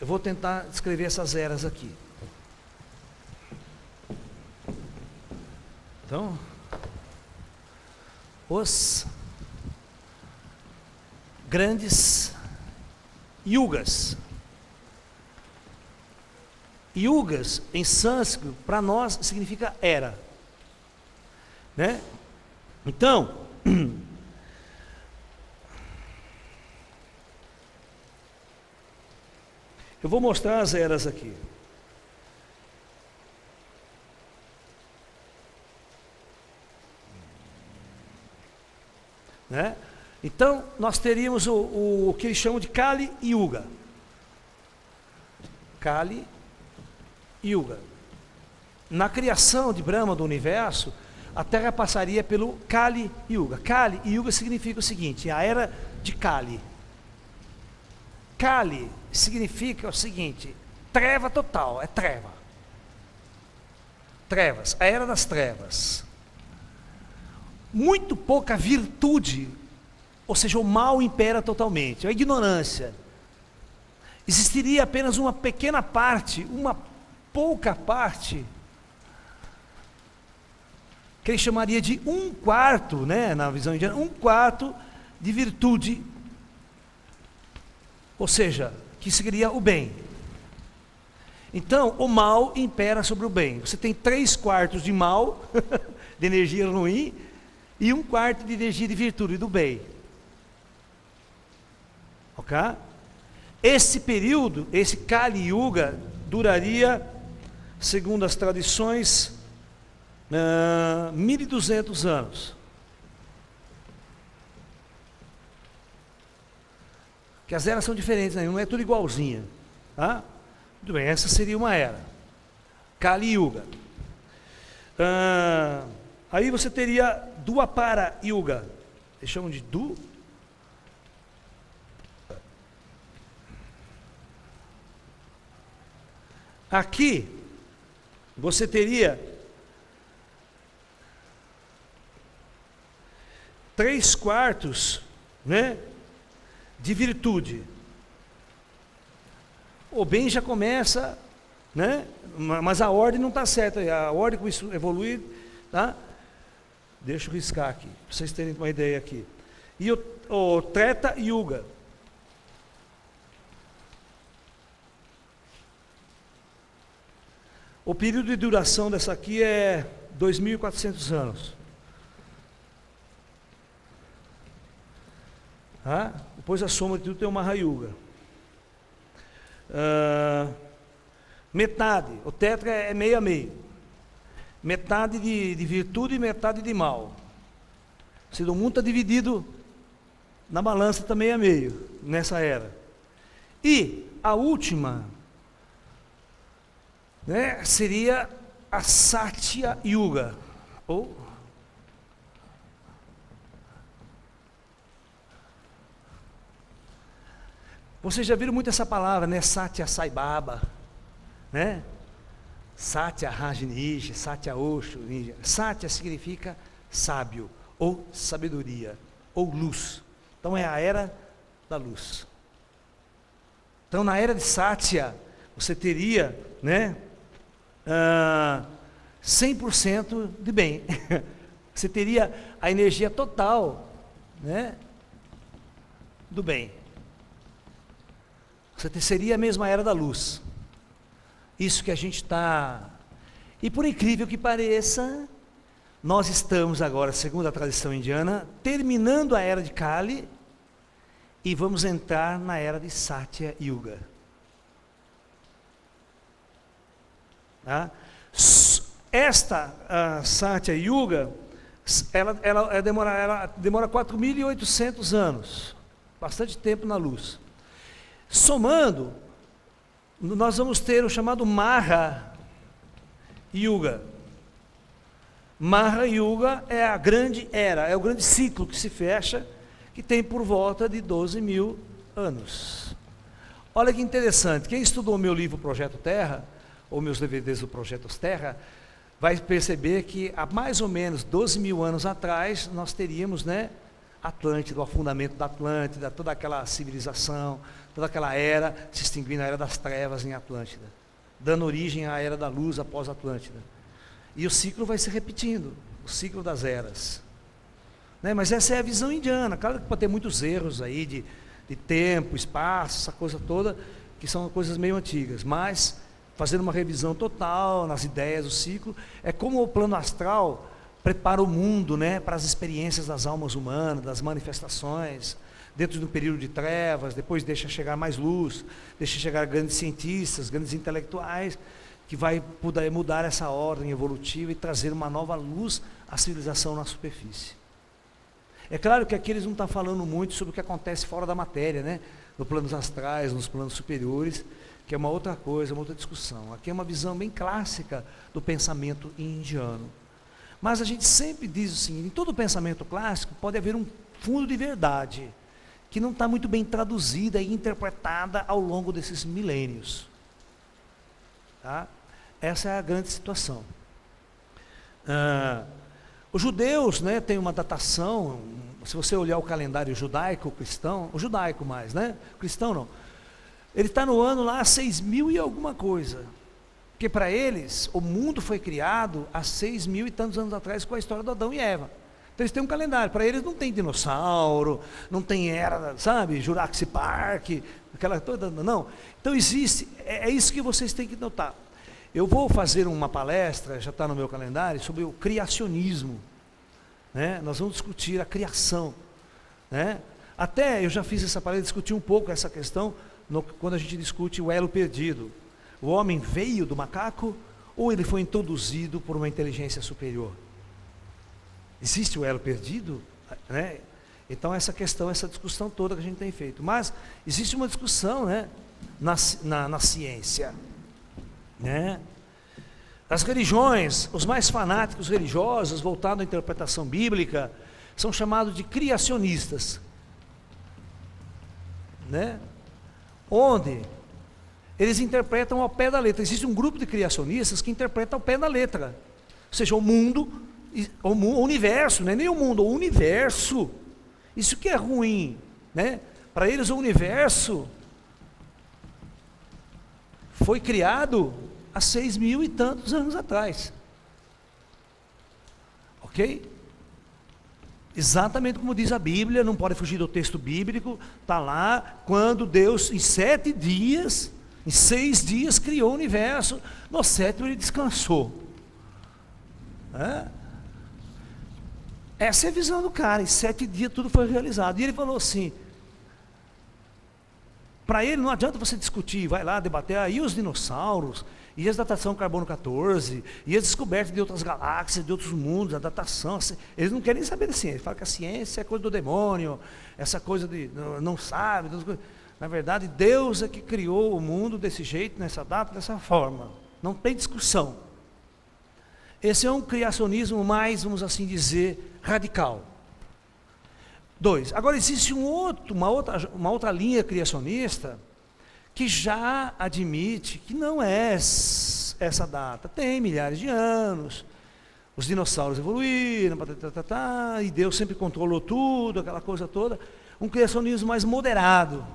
Eu vou tentar descrever essas eras aqui. Então, os grandes yugas. Yugas, em sânscrito, para nós, significa era. Né? Então, eu vou mostrar as eras aqui. Né? Então, nós teríamos o que eles chamam de Kali Yuga. Kali Yuga. Na criação de Brahma do universo, a Terra passaria pelo Kali Yuga. Kali Yuga significa o seguinte: a era de Kali. Kali significa o seguinte: treva total, é treva. Trevas, a era das trevas. Muito pouca virtude, ou seja, o mal impera totalmente, a ignorância. Existiria apenas uma pequena parte, uma pouca parte, que ele chamaria de 1/4, né, na visão indiana, 1/4 de virtude, ou seja, que seria o bem. Então, o mal impera sobre o bem. Você tem 3/4 de mal, de energia ruim, e 1/4 de energia de virtude, do bem. Ok? Esse período, esse Kali Yuga, duraria, segundo as tradições, 1200 anos. Que as eras são diferentes, né? Não é tudo igualzinha. Tá? Muito bem, essa seria uma era. Kali Yuga. Aí você teria Dwapara Yuga. Eles chamam de Aqui, você teria 3/4, né, de virtude. O bem já começa, né, mas a ordem não está certa. A ordem como isso evolui, tá? Deixa eu riscar aqui, para vocês terem uma ideia aqui. E o Treta Yuga. O período de duração dessa aqui é 2.400 anos. Depois a soma de tudo tem o Mahayuga. Metade, o tetra é meio a meio. Metade de virtude e metade de mal. O mundo está dividido na balança também a meio, nessa era. E a última, né, seria a Satya Yuga, ou vocês já viram muito essa palavra, né? Satya Sai Baba, né? Satya Rajneesh, Satya Osho. Satya significa sábio, ou sabedoria, ou luz. Então é a era da luz. Então na era de Satya, você teria, né, 100% de bem. Você teria a energia total, né, do bem. Seria a mesma era da luz. Isso que a gente está... E por incrível que pareça, nós estamos agora, segundo a tradição indiana, terminando a era de Kali e vamos entrar na era de Satya Yuga. Tá? Esta Satya Yuga, ela demora 4.800 anos, bastante tempo na luz. Somando, nós vamos ter o chamado Maha Yuga. Maha Yuga é a grande era, é o grande ciclo que se fecha, que tem por volta de 12.000 anos. Olha que interessante, quem estudou meu livro Projeto Terra, ou meus DVDs do Projeto Terra, vai perceber que há mais ou menos 12.000 anos atrás, nós teríamos, né, Atlântida, o afundamento da Atlântida, toda aquela civilização, toda aquela era se extinguindo, a era das trevas em Atlântida, dando origem à era da luz após Atlântida. E o ciclo vai se repetindo, o ciclo das eras. Né? Mas essa é a visão indiana. Claro que pode ter muitos erros aí de tempo, espaço, essa coisa toda, que são coisas meio antigas, mas fazendo uma revisão total nas ideias do ciclo, é como o plano astral prepara o mundo, né, para as experiências das almas humanas, das manifestações, dentro de um período de trevas, depois deixa chegar mais luz, deixa chegar grandes cientistas, grandes intelectuais, que vai poder mudar essa ordem evolutiva e trazer uma nova luz à civilização na superfície. É claro que aqui eles não estão falando muito sobre o que acontece fora da matéria, né, nos planos astrais, nos planos superiores, que é uma outra coisa, uma outra discussão. Aqui é uma visão bem clássica do pensamento indiano. Mas a gente sempre diz o seguinte, em todo pensamento clássico pode haver um fundo de verdade, que não está muito bem traduzida e interpretada ao longo desses milênios. Tá? Essa é a grande situação. Os judeus, né, têm uma datação, se você olhar o calendário judaico-cristão, o judaico mais, né? O cristão não. Ele está no ano lá 6.000 e alguma coisa. Porque para eles, o mundo foi criado há 6.000 e tantos anos atrás com a história do Adão e Eva. Então eles têm um calendário. Para eles não tem dinossauro, não tem era, sabe, Jurassic Park, aquela toda, não. Então existe, é isso que vocês têm que notar. Eu vou fazer uma palestra, já está no meu calendário, sobre o criacionismo. Né? Nós vamos discutir a criação. Né? Até eu já fiz essa palestra, discuti um pouco essa questão, quando a gente discute o elo perdido. O homem veio do macaco ou ele foi introduzido por uma inteligência superior? Existe o elo perdido? Né? Então essa questão, essa discussão toda que a gente tem feito. Mas existe uma discussão, né, na ciência. Né? As religiões, os mais fanáticos religiosos, voltados à interpretação bíblica, são chamados de criacionistas. Né? Onde eles interpretam ao pé da letra. Existe um grupo de criacionistas que interpreta ao pé da letra. Ou seja, o mundo, o universo, não é nem o mundo, o universo. Isso que é ruim. Né? Para eles o universo foi criado há 6.000 e tantos anos atrás. Ok? Exatamente como diz a Bíblia, não pode fugir do texto bíblico, está lá, quando Deus em 7 dias... Em 6 dias criou o universo, no 7º ele descansou. Essa é a visão do cara, em 7 dias tudo foi realizado. E ele falou assim, para ele não adianta você discutir, vai lá debater, aí os dinossauros, e a datação carbono 14, e as descobertas de outras galáxias, de outros mundos, a datação, eles não querem saber da ciência, eles falam que a ciência é coisa do demônio, essa coisa de, não sabe, Na verdade, Deus é que criou o mundo desse jeito, nessa data, dessa forma. Não tem discussão. Esse é um criacionismo mais, vamos assim dizer, radical. 2. Agora existe uma outra linha criacionista que já admite que não é essa data. Tem milhares de anos, os dinossauros evoluíram, e Deus sempre controlou tudo, aquela coisa toda. Um criacionismo mais moderado,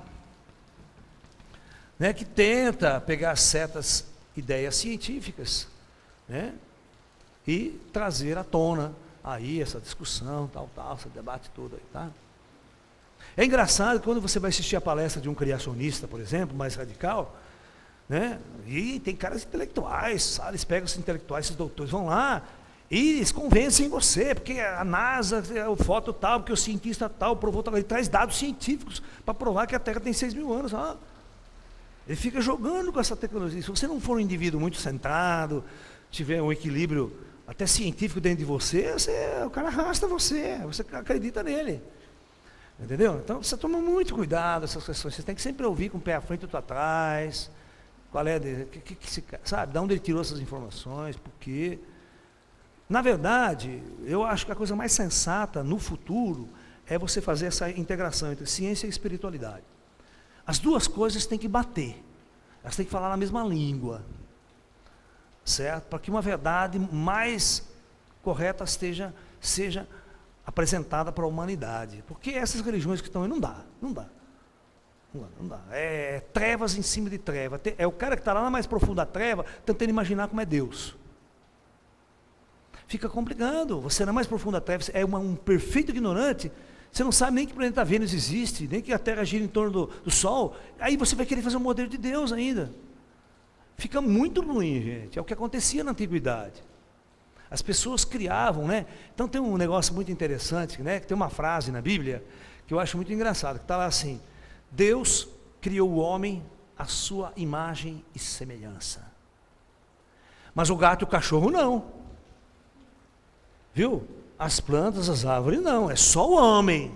né, que tenta pegar certas ideias científicas, né, e trazer à tona aí essa discussão, tal, esse debate todo aí, tá? É engraçado que quando você vai assistir a palestra de um criacionista, por exemplo, mais radical, né, e tem caras intelectuais, sabe, eles pegam esses intelectuais, esses doutores, vão lá, e eles convencem você, porque a NASA, o foto tal, porque o cientista tal, provou tal, ele traz dados científicos para provar que a Terra tem 6.000 anos, ele fica jogando com essa tecnologia. Se você não for um indivíduo muito centrado, tiver um equilíbrio até científico dentro de você, o cara arrasta você acredita nele. Entendeu? Então você toma muito cuidado com essas questões. Você tem que sempre ouvir com o pé à frente e outro atrás. Qual é, sabe, de onde ele tirou essas informações, por quê. Na verdade, eu acho que a coisa mais sensata no futuro é você fazer essa integração entre ciência e espiritualidade. As duas coisas têm que bater. Elas têm que falar na mesma língua. Certo? Para que uma verdade mais correta seja apresentada para a humanidade. Porque essas religiões que estão aí não dá. É trevas em cima de treva. É o cara que está lá na mais profunda treva, tentando imaginar como é Deus. Fica complicado. Você na mais profunda treva é um perfeito ignorante. Você não sabe nem que o planeta Vênus existe, nem que a Terra gira em torno do Sol. Aí você vai querer fazer um modelo de Deus ainda. Fica muito ruim, gente. É o que acontecia na antiguidade. As pessoas criavam, né? Então tem um negócio muito interessante, né? Que tem uma frase na Bíblia que eu acho muito engraçado, que está lá assim: Deus criou o homem à sua imagem e semelhança. Mas o gato e o cachorro não. Viu? As plantas, as árvores não, é só o homem.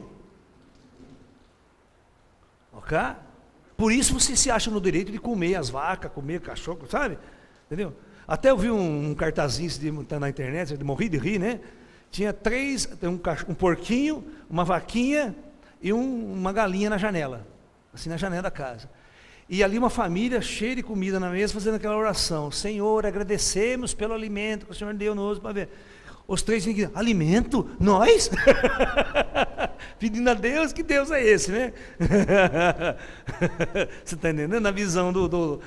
Ok? Por isso você se acha no direito de comer as vacas, comer cachorro, sabe? Entendeu? Até eu vi um cartazinho na internet, eu morri de rir, né? Tinha um porquinho, uma vaquinha e uma galinha na janela, assim na janela da casa. E ali uma família cheia de comida na mesa, fazendo aquela oração: Senhor, agradecemos pelo alimento que o Senhor deu-nos para ver. Os três dizem: alimento? Nós? Pedindo a Deus, que Deus é esse, né? Você está entendendo? Na visão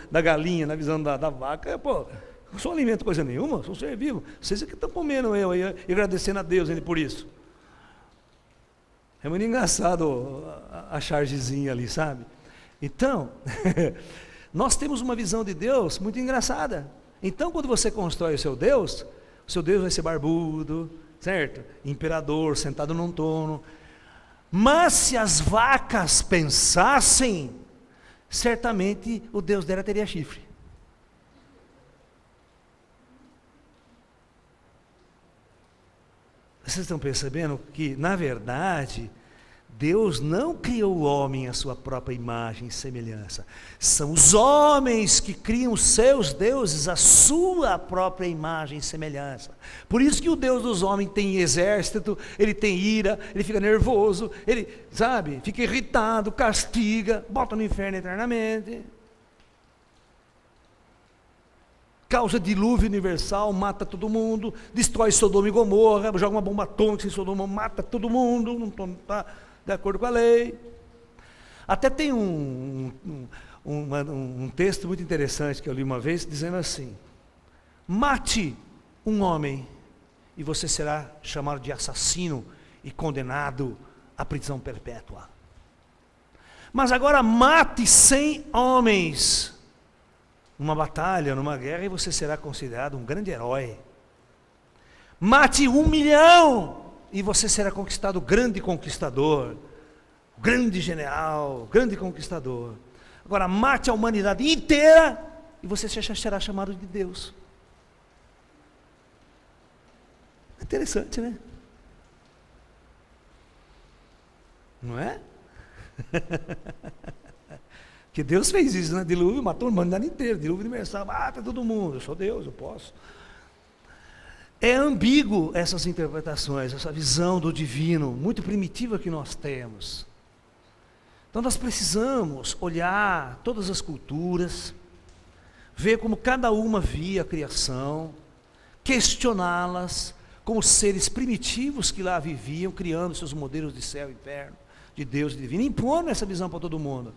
da galinha, na visão da vaca, pô, não sou alimento coisa nenhuma, sou ser vivo. Vocês é que estão comendo eu e agradecendo a Deus por isso. É muito engraçado a chargezinha ali, sabe? Então, nós temos uma visão de Deus muito engraçada. Então, quando você constrói o seu Deus vai ser barbudo, certo? Imperador, sentado num trono. Mas se as vacas pensassem, certamente o Deus dela teria chifre. Vocês estão percebendo que, na verdade, Deus não criou o homem à sua própria imagem e semelhança. São os homens que criam os seus deuses à sua própria imagem e semelhança. Por isso que o Deus dos homens tem exército, ele tem ira, ele fica nervoso, ele, sabe, fica irritado, castiga, bota no inferno eternamente. Causa dilúvio universal, mata todo mundo, destrói Sodoma e Gomorra, joga uma bomba atômica em Sodoma, mata todo mundo, não está de acordo com a lei. Até tem um texto muito interessante que eu li uma vez, dizendo assim: mate um homem e você será chamado de assassino e condenado à prisão perpétua. Mas agora mate 100 homens numa batalha, numa guerra, e você será considerado um grande herói. Mate 1 milhão e você será conquistado grande conquistador, grande general, grande conquistador. Agora mate a humanidade inteira e você será chamado de Deus. Interessante, né? Não é? Que Deus fez isso, né? Dilúvio matou a humanidade inteira, dilúvio universal, mata todo mundo, eu sou Deus, eu posso. É ambíguo essas interpretações, essa visão do divino, muito primitiva que nós temos. Então nós precisamos olhar todas as culturas, ver como cada uma via a criação, questioná-las como seres primitivos que lá viviam, criando seus modelos de céu e inferno, de Deus e divino, impondo essa visão para todo mundo.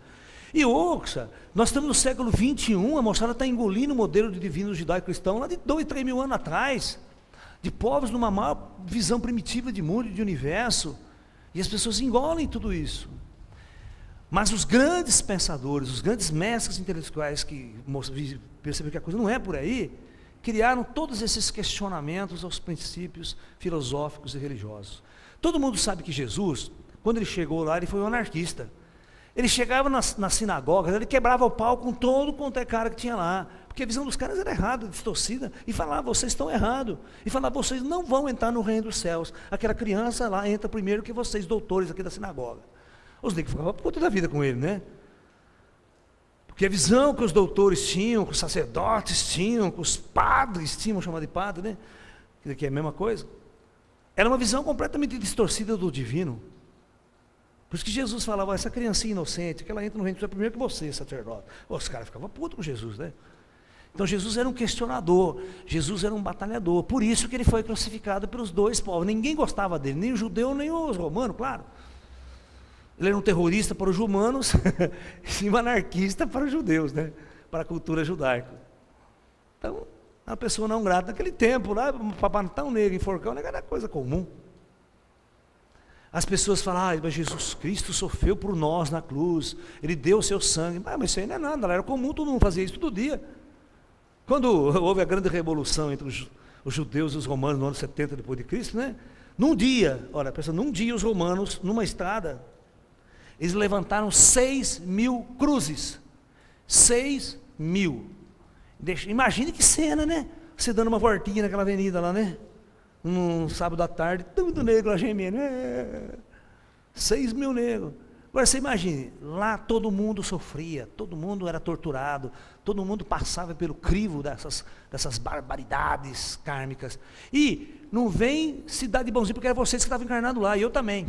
E ouça, nós estamos no século 21, a moçada está engolindo o modelo de divino judaico-cristão lá de 2, 3 mil anos atrás, de povos numa maior visão primitiva de mundo e de universo, e as pessoas engolem tudo isso. Mas os grandes pensadores, os grandes mestres intelectuais que perceberam que a coisa não é por aí, criaram todos esses questionamentos aos princípios filosóficos e religiosos. Todo mundo sabe que Jesus, quando ele chegou lá, ele foi um anarquista. Ele chegava nas sinagogas, ele quebrava o pau com todo quanto é cara que tinha lá, porque a visão dos caras era errada, distorcida, e falava, vocês estão errados, e falava, vocês não vão entrar no reino dos céus, aquela criança lá entra primeiro que vocês, doutores aqui da sinagoga. Os negros ficavam puta da vida com ele, né? Porque a visão que os doutores tinham, que os sacerdotes tinham, que os padres tinham, chamado de padre, né? Que daqui é a mesma coisa, era uma visão completamente distorcida do divino. Por isso que Jesus falava, essa criancinha inocente, que ela entra no reino dos céus primeiro que você, sacerdote. Os caras ficavam putos com Jesus, né? Então Jesus era um questionador, Jesus era um batalhador, por isso que ele foi crucificado pelos dois povos. Ninguém gostava dele, nem o judeu, nem os romanos, claro. Ele era um terrorista para os romanos e um anarquista para os judeus, né? Para a cultura judaica. Então, uma pessoa não grata naquele tempo, lá, para matar um negro, enforcar um negro, era coisa comum. As pessoas falam, mas Jesus Cristo sofreu por nós na cruz, Ele deu o seu sangue. Mas isso aí não é nada, era comum, todo mundo fazia isso todo dia. Quando houve a grande revolução entre os judeus e os romanos no ano 70 depois de Cristo, né? Num dia os romanos, numa estrada, eles levantaram 6.000 cruzes. 6.000. Imagine que cena, né? Você dando uma voltinha naquela avenida lá, né? Um sábado à tarde, tudo negro lá gemendo. 6.000 negros. Agora você imagine, lá todo mundo sofria, todo mundo era torturado, todo mundo passava pelo crivo dessas barbaridades kármicas. E não vem se dar de bonzinho, porque era vocês que estavam encarnados lá, e eu também.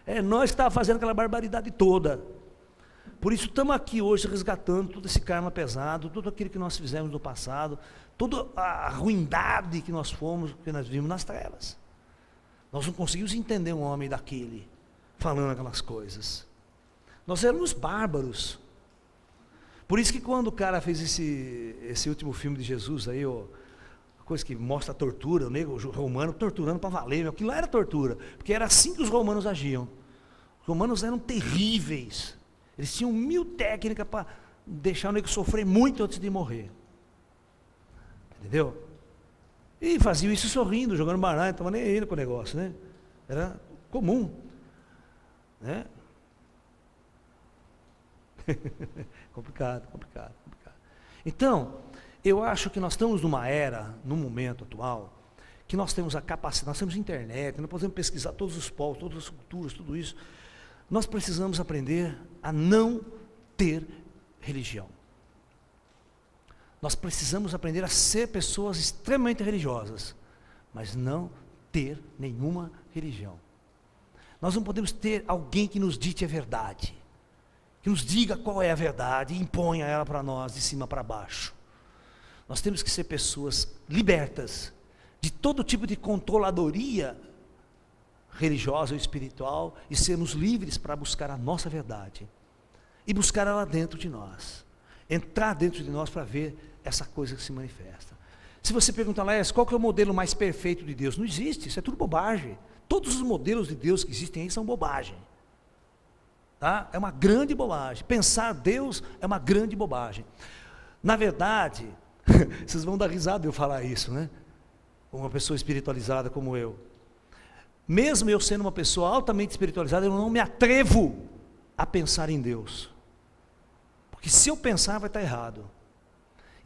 É nós que estávamos fazendo aquela barbaridade toda. Por isso estamos aqui hoje resgatando todo esse karma pesado, tudo aquilo que nós fizemos no passado, toda a ruindade que nós fomos, que nós vimos nas trevas. Nós não conseguimos entender um homem daquele, falando aquelas coisas. Nós éramos bárbaros. Por isso que quando o cara fez esse último filme de Jesus aí, a coisa que mostra a tortura, o negro o romano torturando para valer, aquilo lá era tortura, porque era assim que os romanos agiam. Os romanos eram terríveis. Eles tinham 1000 técnicas para deixar o negro sofrer muito antes de morrer. Entendeu? E faziam isso sorrindo, jogando baralho, não estava nem aí com o negócio, né? Era comum. Né? complicado. Então, eu acho que nós estamos numa era, num momento atual, que nós temos a capacidade, nós temos internet, nós podemos pesquisar todos os povos, todas as culturas, tudo isso. Nós precisamos aprender a não ter religião. Nós precisamos aprender a ser pessoas extremamente religiosas, mas não ter nenhuma religião. Nós não podemos ter alguém que nos dite a verdade, que nos diga qual é a verdade e imponha ela para nós de cima para baixo. Nós temos que ser pessoas libertas de todo tipo de controladoria religiosa ou espiritual e sermos livres para buscar a nossa verdade e buscar ela dentro de nós, entrar dentro de nós para ver essa coisa que se manifesta. Se você perguntar, Laércio, qual que é o modelo mais perfeito de Deus? Não existe, isso é tudo bobagem. Todos os modelos de Deus que existem aí são bobagem. Tá? É uma grande bobagem. Pensar Deus é uma grande bobagem. Na verdade, vocês vão dar risada de eu falar isso, né? Uma pessoa espiritualizada como eu. Mesmo eu sendo uma pessoa altamente espiritualizada, eu não me atrevo a pensar em Deus. Porque se eu pensar, vai estar errado.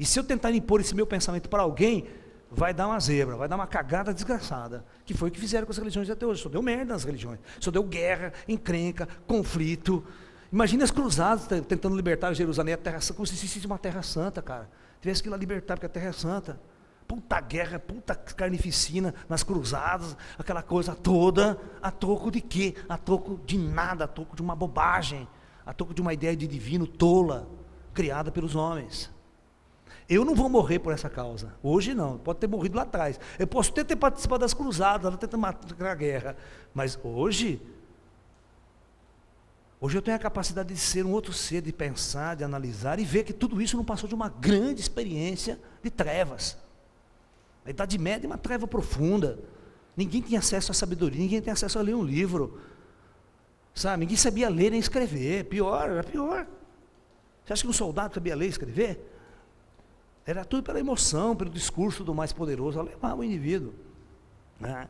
E se eu tentar impor esse meu pensamento para alguém, vai dar uma zebra, vai dar uma cagada desgraçada, que foi o que fizeram com as religiões até hoje. Só deu merda nas religiões, só deu guerra, encrenca, conflito, Imagina as cruzadas tentando libertar Jerusalém, a terra santa, como se existisse uma terra santa, cara. Tivesse que ir lá libertar, porque a terra é santa. Puta guerra, puta carnificina nas cruzadas, aquela coisa toda, a troco de quê? A troco de nada, a troco de uma bobagem, a troco de uma ideia de divino tola, criada pelos homens. Eu não vou morrer por essa causa, hoje não, pode ter morrido lá atrás, eu posso até ter participado das cruzadas, ela tentando matar a guerra, mas hoje eu tenho a capacidade de ser um outro ser, de pensar, de analisar e ver que tudo isso não passou de uma grande experiência de trevas. A Idade Média é uma treva profunda, ninguém tinha acesso à sabedoria, ninguém tinha acesso a ler um livro, sabe, ninguém sabia ler nem escrever, era pior. Você acha que um soldado sabia ler e escrever? Era tudo pela emoção, pelo discurso do mais poderoso, a levar o indivíduo, né?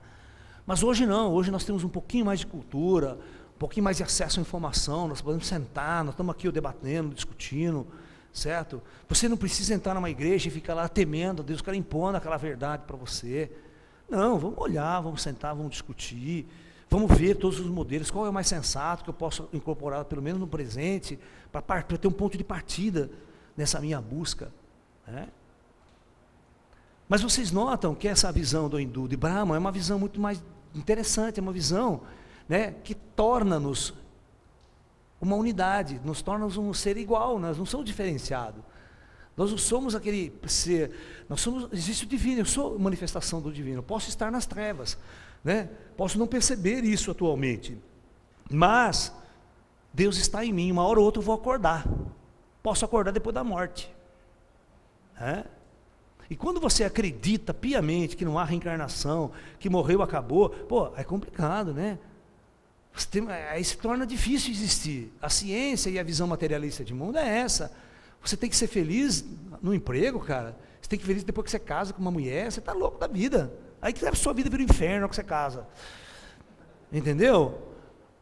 Mas hoje não, hoje nós temos um pouquinho mais de cultura, um pouquinho mais de acesso à informação, nós podemos sentar, nós estamos aqui debatendo, discutindo, certo? Você não precisa entrar numa igreja e ficar lá temendo a Deus, o cara impondo aquela verdade para você. Não, vamos olhar, vamos sentar, vamos discutir, vamos ver todos os modelos, qual é o mais sensato que eu posso incorporar, pelo menos no presente, para ter um ponto de partida nessa minha busca, né? Mas vocês notam que essa visão do hindu de Brahma é uma visão muito mais interessante, é uma visão, né, que torna-nos uma unidade, nos torna-nos um ser igual, nós não somos diferenciados, nós não somos aquele ser, existe o divino, eu sou manifestação do divino, eu posso estar nas trevas, né, posso não perceber isso atualmente, mas Deus está em mim, uma hora ou outra eu vou acordar, posso acordar depois da morte, né? E quando você acredita piamente que não há reencarnação, que morreu, acabou, pô, é complicado, né? Aí se torna difícil existir. A ciência e a visão materialista de mundo é essa. Você tem que ser feliz no emprego, cara. Você tem que ser feliz depois que você casa com uma mulher, você está louco da vida. Aí que a sua vida vira um inferno que você casa. Entendeu?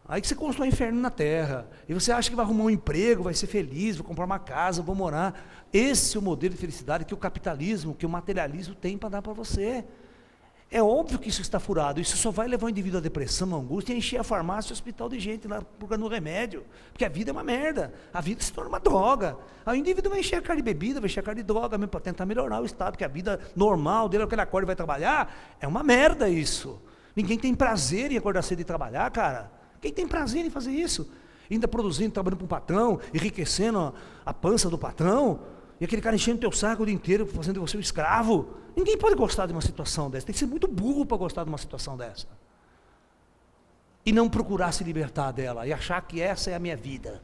Aí que você constrói um inferno na terra, e você acha que vai arrumar um emprego, vai ser feliz, vou comprar uma casa, vou morar. Esse é o modelo de felicidade que o capitalismo, que o materialismo tem para dar para você. É óbvio que isso está furado, isso só vai levar o indivíduo à depressão, à angústia, e encher a farmácia e o hospital de gente lá procurando remédio, porque a vida é uma merda, a vida se torna uma droga. Aí o indivíduo vai encher a cara de bebida, vai encher a cara de droga mesmo, para tentar melhorar o estado, porque a vida normal dele, que ele acorda e vai trabalhar, é uma merda isso. Ninguém tem prazer em acordar cedo e trabalhar, cara. Quem tem prazer em fazer isso? Ainda produzindo, trabalhando para o patrão, enriquecendo a pança do patrão, e aquele cara enchendo o teu saco o dia inteiro, fazendo de você um escravo. Ninguém pode gostar de uma situação dessa, tem que ser muito burro para gostar de uma situação dessa. E não procurar se libertar dela, e achar que essa é a minha vida.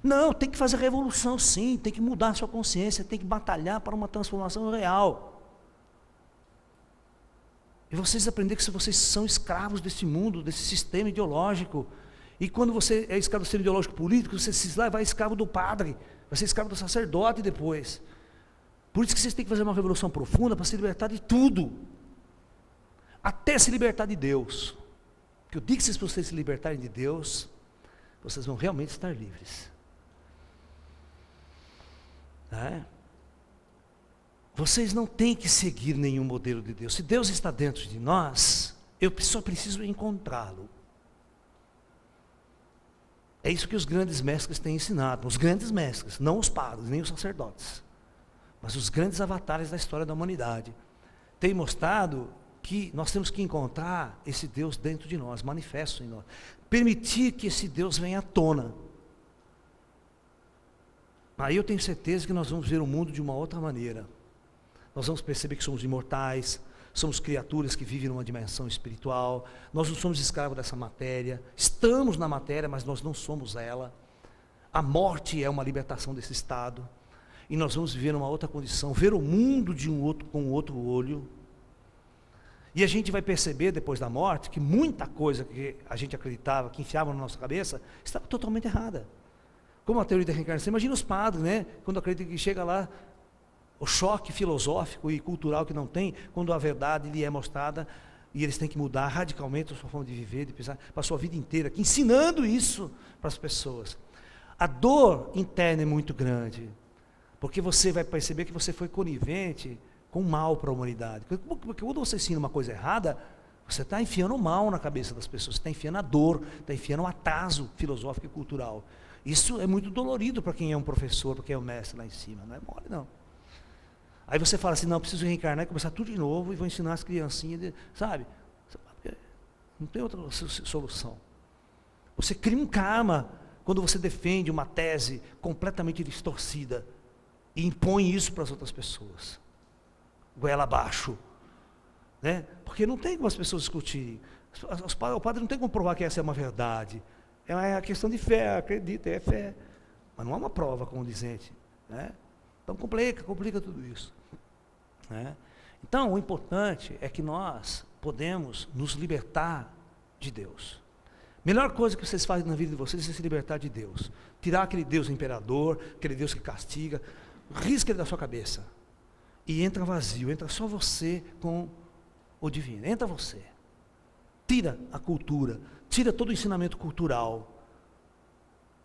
Não, tem que fazer revolução sim, tem que mudar a sua consciência, tem que batalhar para uma transformação real. E vocês aprenderem que vocês são escravos desse mundo, desse sistema ideológico. E quando você é escravo do sistema ideológico político, você se vai escravo do padre, vai ser escravo do sacerdote depois. Por isso que vocês têm que fazer uma revolução profunda para se libertar de tudo. Até se libertar de Deus. Porque eu digo que se vocês se libertarem de Deus, vocês vão realmente estar livres. Né? Vocês não têm que seguir nenhum modelo de Deus. Se Deus está dentro de nós, eu só preciso encontrá-lo. É isso que os grandes mestres têm ensinado. Os grandes mestres, não os padres, nem os sacerdotes, mas os grandes avatares da história da humanidade, têm mostrado que nós temos que encontrar esse Deus dentro de nós, manifesto em nós. Permitir que esse Deus venha à tona. Aí eu tenho certeza que nós vamos ver o mundo de uma outra maneira. Nós vamos perceber que somos imortais, somos criaturas que vivem numa dimensão espiritual, nós não somos escravos dessa matéria, estamos na matéria, mas nós não somos ela. A morte é uma libertação desse estado, e nós vamos viver numa outra condição, ver o mundo com outro olho, e a gente vai perceber depois da morte, que muita coisa que a gente acreditava, que enfiava na nossa cabeça, estava totalmente errada. Como a teoria da reencarnação, imagina os padres, né? Quando acreditam que chega lá, o choque filosófico e cultural que não tem, quando a verdade lhe é mostrada, e eles têm que mudar radicalmente a sua forma de viver, de pensar, para a sua vida inteira, aqui, ensinando isso para as pessoas. A dor interna é muito grande, porque você vai perceber que você foi conivente com o mal para a humanidade. Porque quando você ensina uma coisa errada, você está enfiando o mal na cabeça das pessoas, você está enfiando a dor, está enfiando um atraso filosófico e cultural. Isso é muito dolorido para quem é um professor, para quem é um mestre lá em cima, não é mole não. Aí você fala assim, não, preciso reencarnar e começar tudo de novo e vou ensinar as criancinhas, sabe? Não tem outra solução. Você cria um karma quando você defende uma tese completamente distorcida e impõe isso para as outras pessoas. Goela abaixo. Né? Porque não tem como as pessoas discutirem. O padre não tem como provar que essa é uma verdade. É a questão de fé, acredita, é fé. Mas não há uma prova condizente. Né? Então complica tudo isso. Né? Então o importante é que nós podemos nos libertar de Deus. Melhor coisa que vocês fazem na vida de vocês é se libertar de Deus. Tirar aquele Deus imperador, aquele Deus que castiga, risca ele da sua cabeça. E entra vazio, entra só você com o divino. Entra você. Tira a cultura, tira todo o ensinamento cultural.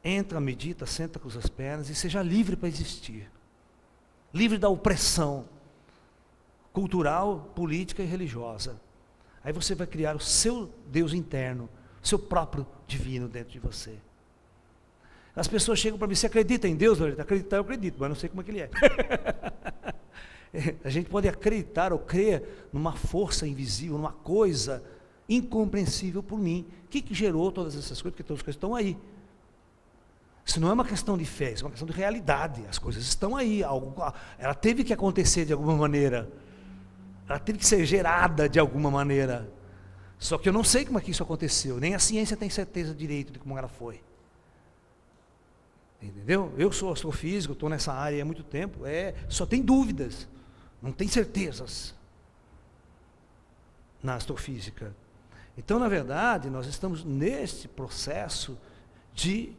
Entra, medita, senta com as pernas e seja livre para existir. Livre da opressão cultural, política e religiosa. Aí você vai criar o seu Deus interno, seu próprio divino dentro de você. As pessoas chegam para mim, você acredita em Deus? Acreditar eu acredito, mas não sei como é que ele é. A gente pode acreditar ou crer numa força invisível, numa coisa incompreensível por mim. O que gerou todas essas coisas? Porque todas as coisas estão aí. Isso não é uma questão de fé, isso é uma questão de realidade. As coisas estão aí. Ela teve que acontecer de alguma maneira. Ela teve que ser gerada de alguma maneira. Só que eu não sei como é que isso aconteceu. Nem a ciência tem certeza direito de como ela foi. Entendeu? Eu sou astrofísico, estou nessa área há muito tempo. Só tem dúvidas. Não tem certezas na astrofísica. Então, na verdade, nós estamos nesse processo de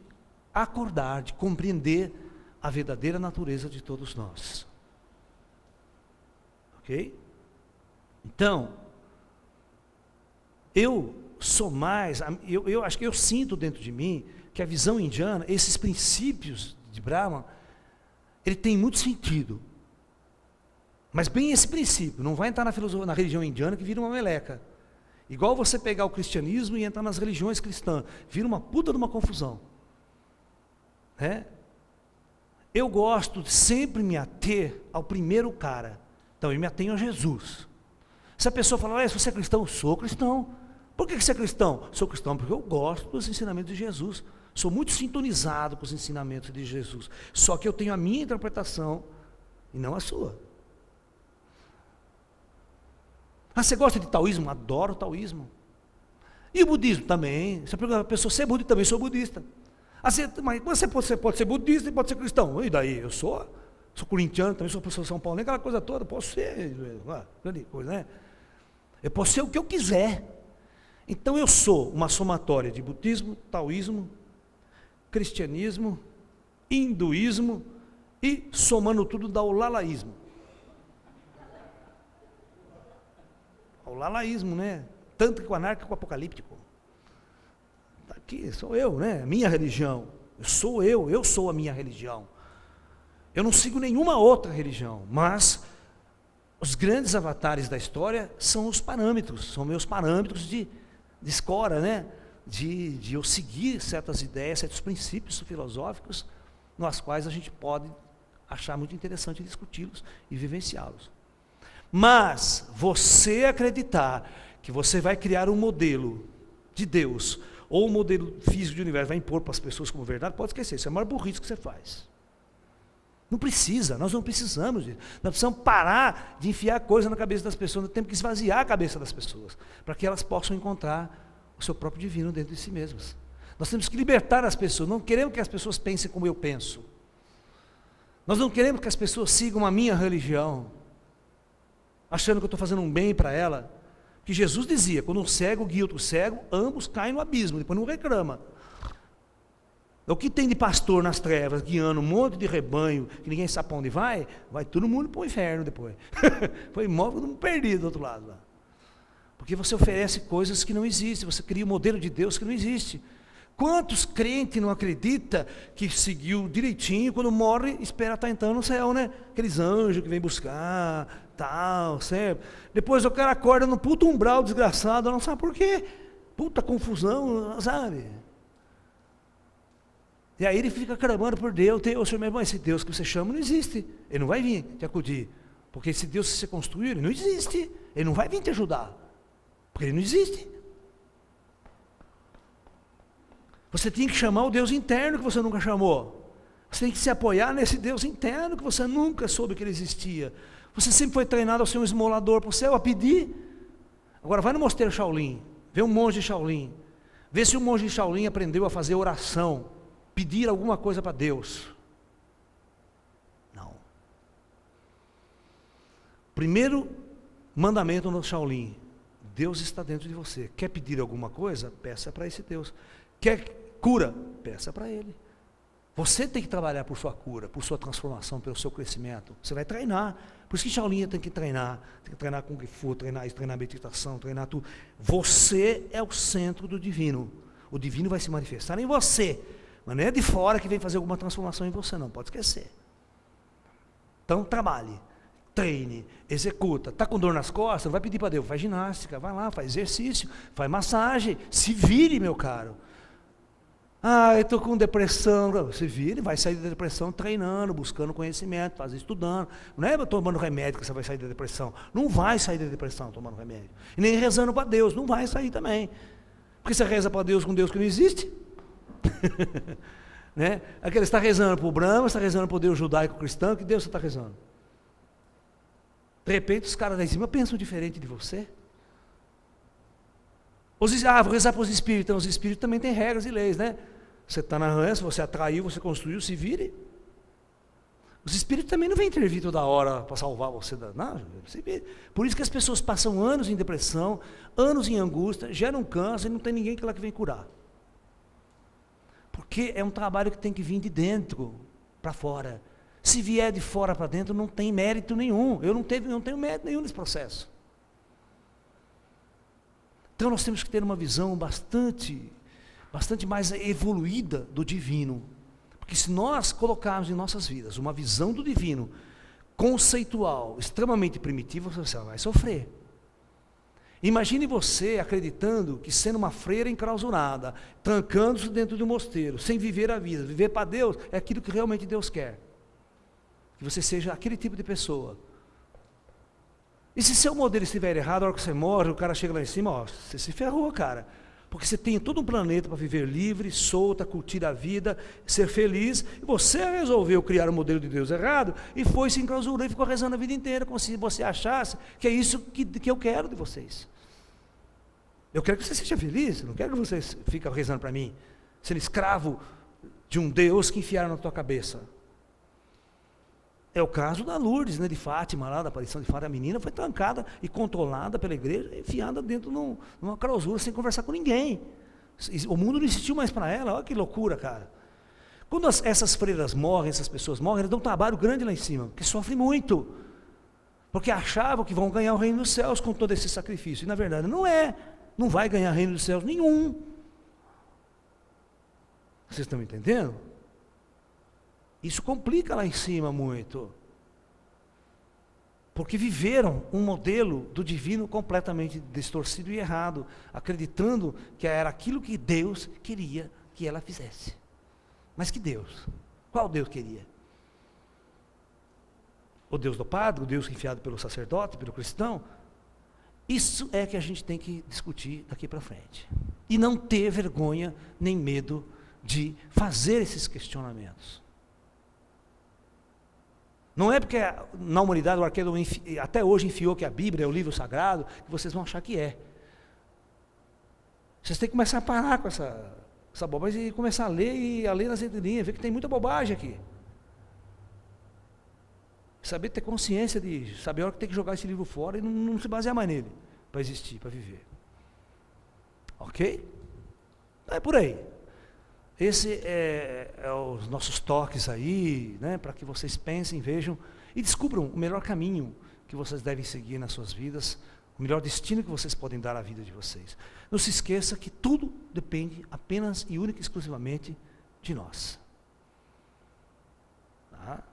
acordar, de compreender a verdadeira natureza de todos nós. Ok? Então, eu sou mais, eu acho que eu sinto dentro de mim que a visão indiana, esses princípios de Brahman, ele tem muito sentido. Mas bem esse princípio, não vai entrar na religião indiana que vira uma meleca. Igual você pegar o cristianismo e entrar nas religiões cristãs, vira uma puta de uma confusão. Né? Eu gosto de sempre me ater ao primeiro cara. Então eu me atenho a Jesus. Se a pessoa falar, se você é cristão, eu sou cristão. Por que você é cristão? Sou cristão porque eu gosto dos ensinamentos de Jesus. Sou muito sintonizado com os ensinamentos de Jesus. Só que eu tenho a minha interpretação e não a sua. Você gosta de taoísmo? Adoro o taoísmo. E o budismo também. Você pergunta a pessoa, você é budista? Também sou budista. Mas você pode ser budista e pode ser cristão. E daí? Eu sou corintiano, também sou professor de São Paulo, nem aquela coisa toda, posso ser, grande coisa, né? Eu posso ser o que eu quiser. Então eu sou uma somatória de budismo, taoísmo, cristianismo, hinduísmo e somando tudo dá o lalaísmo. O lalaísmo, né? Tântrico, anárquico, apocalíptico. Tá aqui, sou eu, né? Minha religião. Eu sou a minha religião. Eu não sigo nenhuma outra religião, mas os grandes avatares da história são os parâmetros, são meus parâmetros de escora, né? De eu seguir certas ideias, certos princípios filosóficos, nos quais a gente pode achar muito interessante discuti-los e vivenciá-los. Mas você acreditar que você vai criar um modelo de Deus, ou um modelo físico de universo, vai impor para as pessoas como verdade, pode esquecer, isso é a maior burrice que você faz. Não precisa, nós não precisamos disso. Nós precisamos parar de enfiar coisa na cabeça das pessoas, nós temos que esvaziar a cabeça das pessoas, para que elas possam encontrar o seu próprio divino dentro de si mesmas. Nós temos que libertar as pessoas, não queremos que as pessoas pensem como eu penso. Nós não queremos que as pessoas sigam a minha religião, achando que eu estou fazendo um bem para ela. Que Jesus dizia, quando um cego guia outro cego, ambos caem no abismo, depois não reclama. O que tem de pastor nas trevas, guiando um monte de rebanho, que ninguém sabe para onde vai todo mundo para o inferno depois. Foi todo mundo perdido do outro lado lá. Porque você oferece coisas que não existem, você cria um modelo de Deus que não existe. Quantos crentes não acreditam que seguiu direitinho, quando morre, espera estar entrando no céu, né? Aqueles anjos que vêm buscar, tal, certo? Depois o cara acorda no puto umbral desgraçado, não sabe por quê. Puta confusão, sabe? E aí ele fica clamando por Deus, Senhor, meu irmão, esse Deus que você chama não existe, ele não vai vir te acudir, porque esse Deus que você construiu, ele não existe, ele não vai vir te ajudar, porque ele não existe. Você tem que chamar o Deus interno que você nunca chamou. Você tem que se apoiar nesse Deus interno que você nunca soube que ele existia. Você sempre foi treinado a ser um esmolador para o céu, a pedir. Agora vai no mosteiro Shaolin, vê um monge de Shaolin, vê se o monge de Shaolin aprendeu a fazer oração, pedir alguma coisa para Deus. Não. Primeiro mandamento no Shaolin: Deus está dentro de você. Quer pedir alguma coisa? Peça para esse Deus. Quer cura? Peça para Ele. Você tem que trabalhar por sua cura, por sua transformação, pelo seu crescimento. Você vai treinar. Por isso que Shaolin tem que treinar Kung Fu, treinar meditação, treinar tudo. Você é o centro do divino. O divino vai se manifestar em você. Mas não é de fora que vem fazer alguma transformação em você, não. Pode esquecer. Então trabalhe, treine, executa. Está com dor nas costas? Não vai pedir para Deus. Faz ginástica, vai lá, faz exercício, faz massagem. Se vire, meu caro. Eu estou com depressão. Se vire, vai sair da depressão treinando, buscando conhecimento, estudando. Não é tomando remédio que você vai sair da depressão. Não vai sair da depressão tomando remédio. E nem rezando para Deus, não vai sair também. Porque você reza para Deus com Deus que não existe. Né? Aquele está rezando para o Brahma, está rezando para o Deus judaico-cristão, que Deus você está rezando? De repente os caras lá em cima pensam diferente de você. Vou rezar para os espíritos. Então, os espíritos também têm regras e leis, né? Você está na rança, você atraiu, você construiu, se vire. Os espíritos também não vêm intervir toda hora para salvar você. Não, se vire. Por isso que as pessoas passam anos em depressão, anos em angústia, geram câncer e não tem ninguém que lá que vem curar. Porque é um trabalho que tem que vir de dentro para fora. Se vier de fora para dentro, não tem mérito nenhum. Eu não tenho mérito nenhum nesse processo. Então nós temos que ter uma visão bastante mais evoluída do divino. Porque se nós colocarmos em nossas vidas uma visão do divino conceitual, extremamente primitiva, você vai sofrer. Imagine você acreditando que sendo uma freira enclausurada, trancando-se dentro de um mosteiro, sem viver a vida, viver para Deus, é aquilo que realmente Deus quer. Que você seja aquele tipo de pessoa. E se seu modelo estiver errado, a hora que você morre, o cara chega lá em cima, você se ferrou, cara. Porque você tem todo um planeta para viver livre, solta, curtir a vida, ser feliz, e você resolveu criar um modelo de Deus errado, e foi se enclausurou e ficou rezando a vida inteira, como se você achasse que é isso que eu quero de vocês. Eu quero que você seja feliz, não quero que você fique rezando para mim, sendo escravo de um Deus que enfiaram na tua cabeça. É o caso da Lourdes, né, de Fátima, lá da aparição de Fátima. A menina foi trancada e controlada pela igreja, enfiada dentro de uma clausura, sem conversar com ninguém. O mundo não existiu mais para ela. Olha que loucura, cara. Quando essas freiras morrem, essas pessoas morrem, elas dão um trabalho grande lá em cima, porque sofrem muito. Porque achavam que vão ganhar o reino dos céus com todo esse sacrifício. E na verdade não é. Não vai ganhar reino dos céus nenhum. Vocês estão me entendendo? Isso complica lá em cima muito. Porque viveram um modelo do divino completamente distorcido e errado, acreditando que era aquilo que Deus queria que ela fizesse. Mas que Deus? Qual Deus queria? O Deus do padre, o Deus enfiado pelo sacerdote, pelo cristão? Isso é que a gente tem que discutir daqui para frente. E não ter vergonha nem medo de fazer esses questionamentos. Não é porque na humanidade o arqueiro até hoje enfiou que a Bíblia é o livro sagrado, que vocês vão achar que é. Vocês têm que começar a parar com essa bobagem e começar a ler nas entrelinhas, ver que tem muita bobagem aqui. Saber ter consciência de saber a hora que tem que jogar esse livro fora e não se basear mais nele, para existir, para viver. Ok? É por aí. Esse é os nossos toques aí, né, para que vocês pensem, vejam e descubram o melhor caminho que vocês devem seguir nas suas vidas, o melhor destino que vocês podem dar à vida de vocês. Não se esqueça que tudo depende apenas e única e exclusivamente de nós. Tá?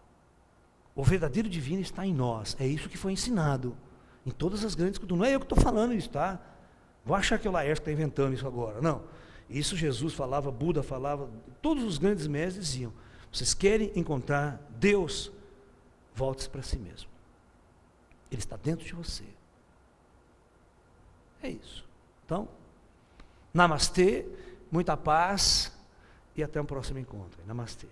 O verdadeiro divino está em nós, é isso que foi ensinado em todas as grandes culturas. Não é eu que estou falando isso, tá? Vou achar que é o Laércio que está inventando isso agora, não. Isso Jesus falava, Buda falava, todos os grandes mestres diziam: vocês querem encontrar Deus, volte-se para si mesmo. Ele está dentro de você. É isso. Então, namastê, muita paz e até um próximo encontro. Namastê.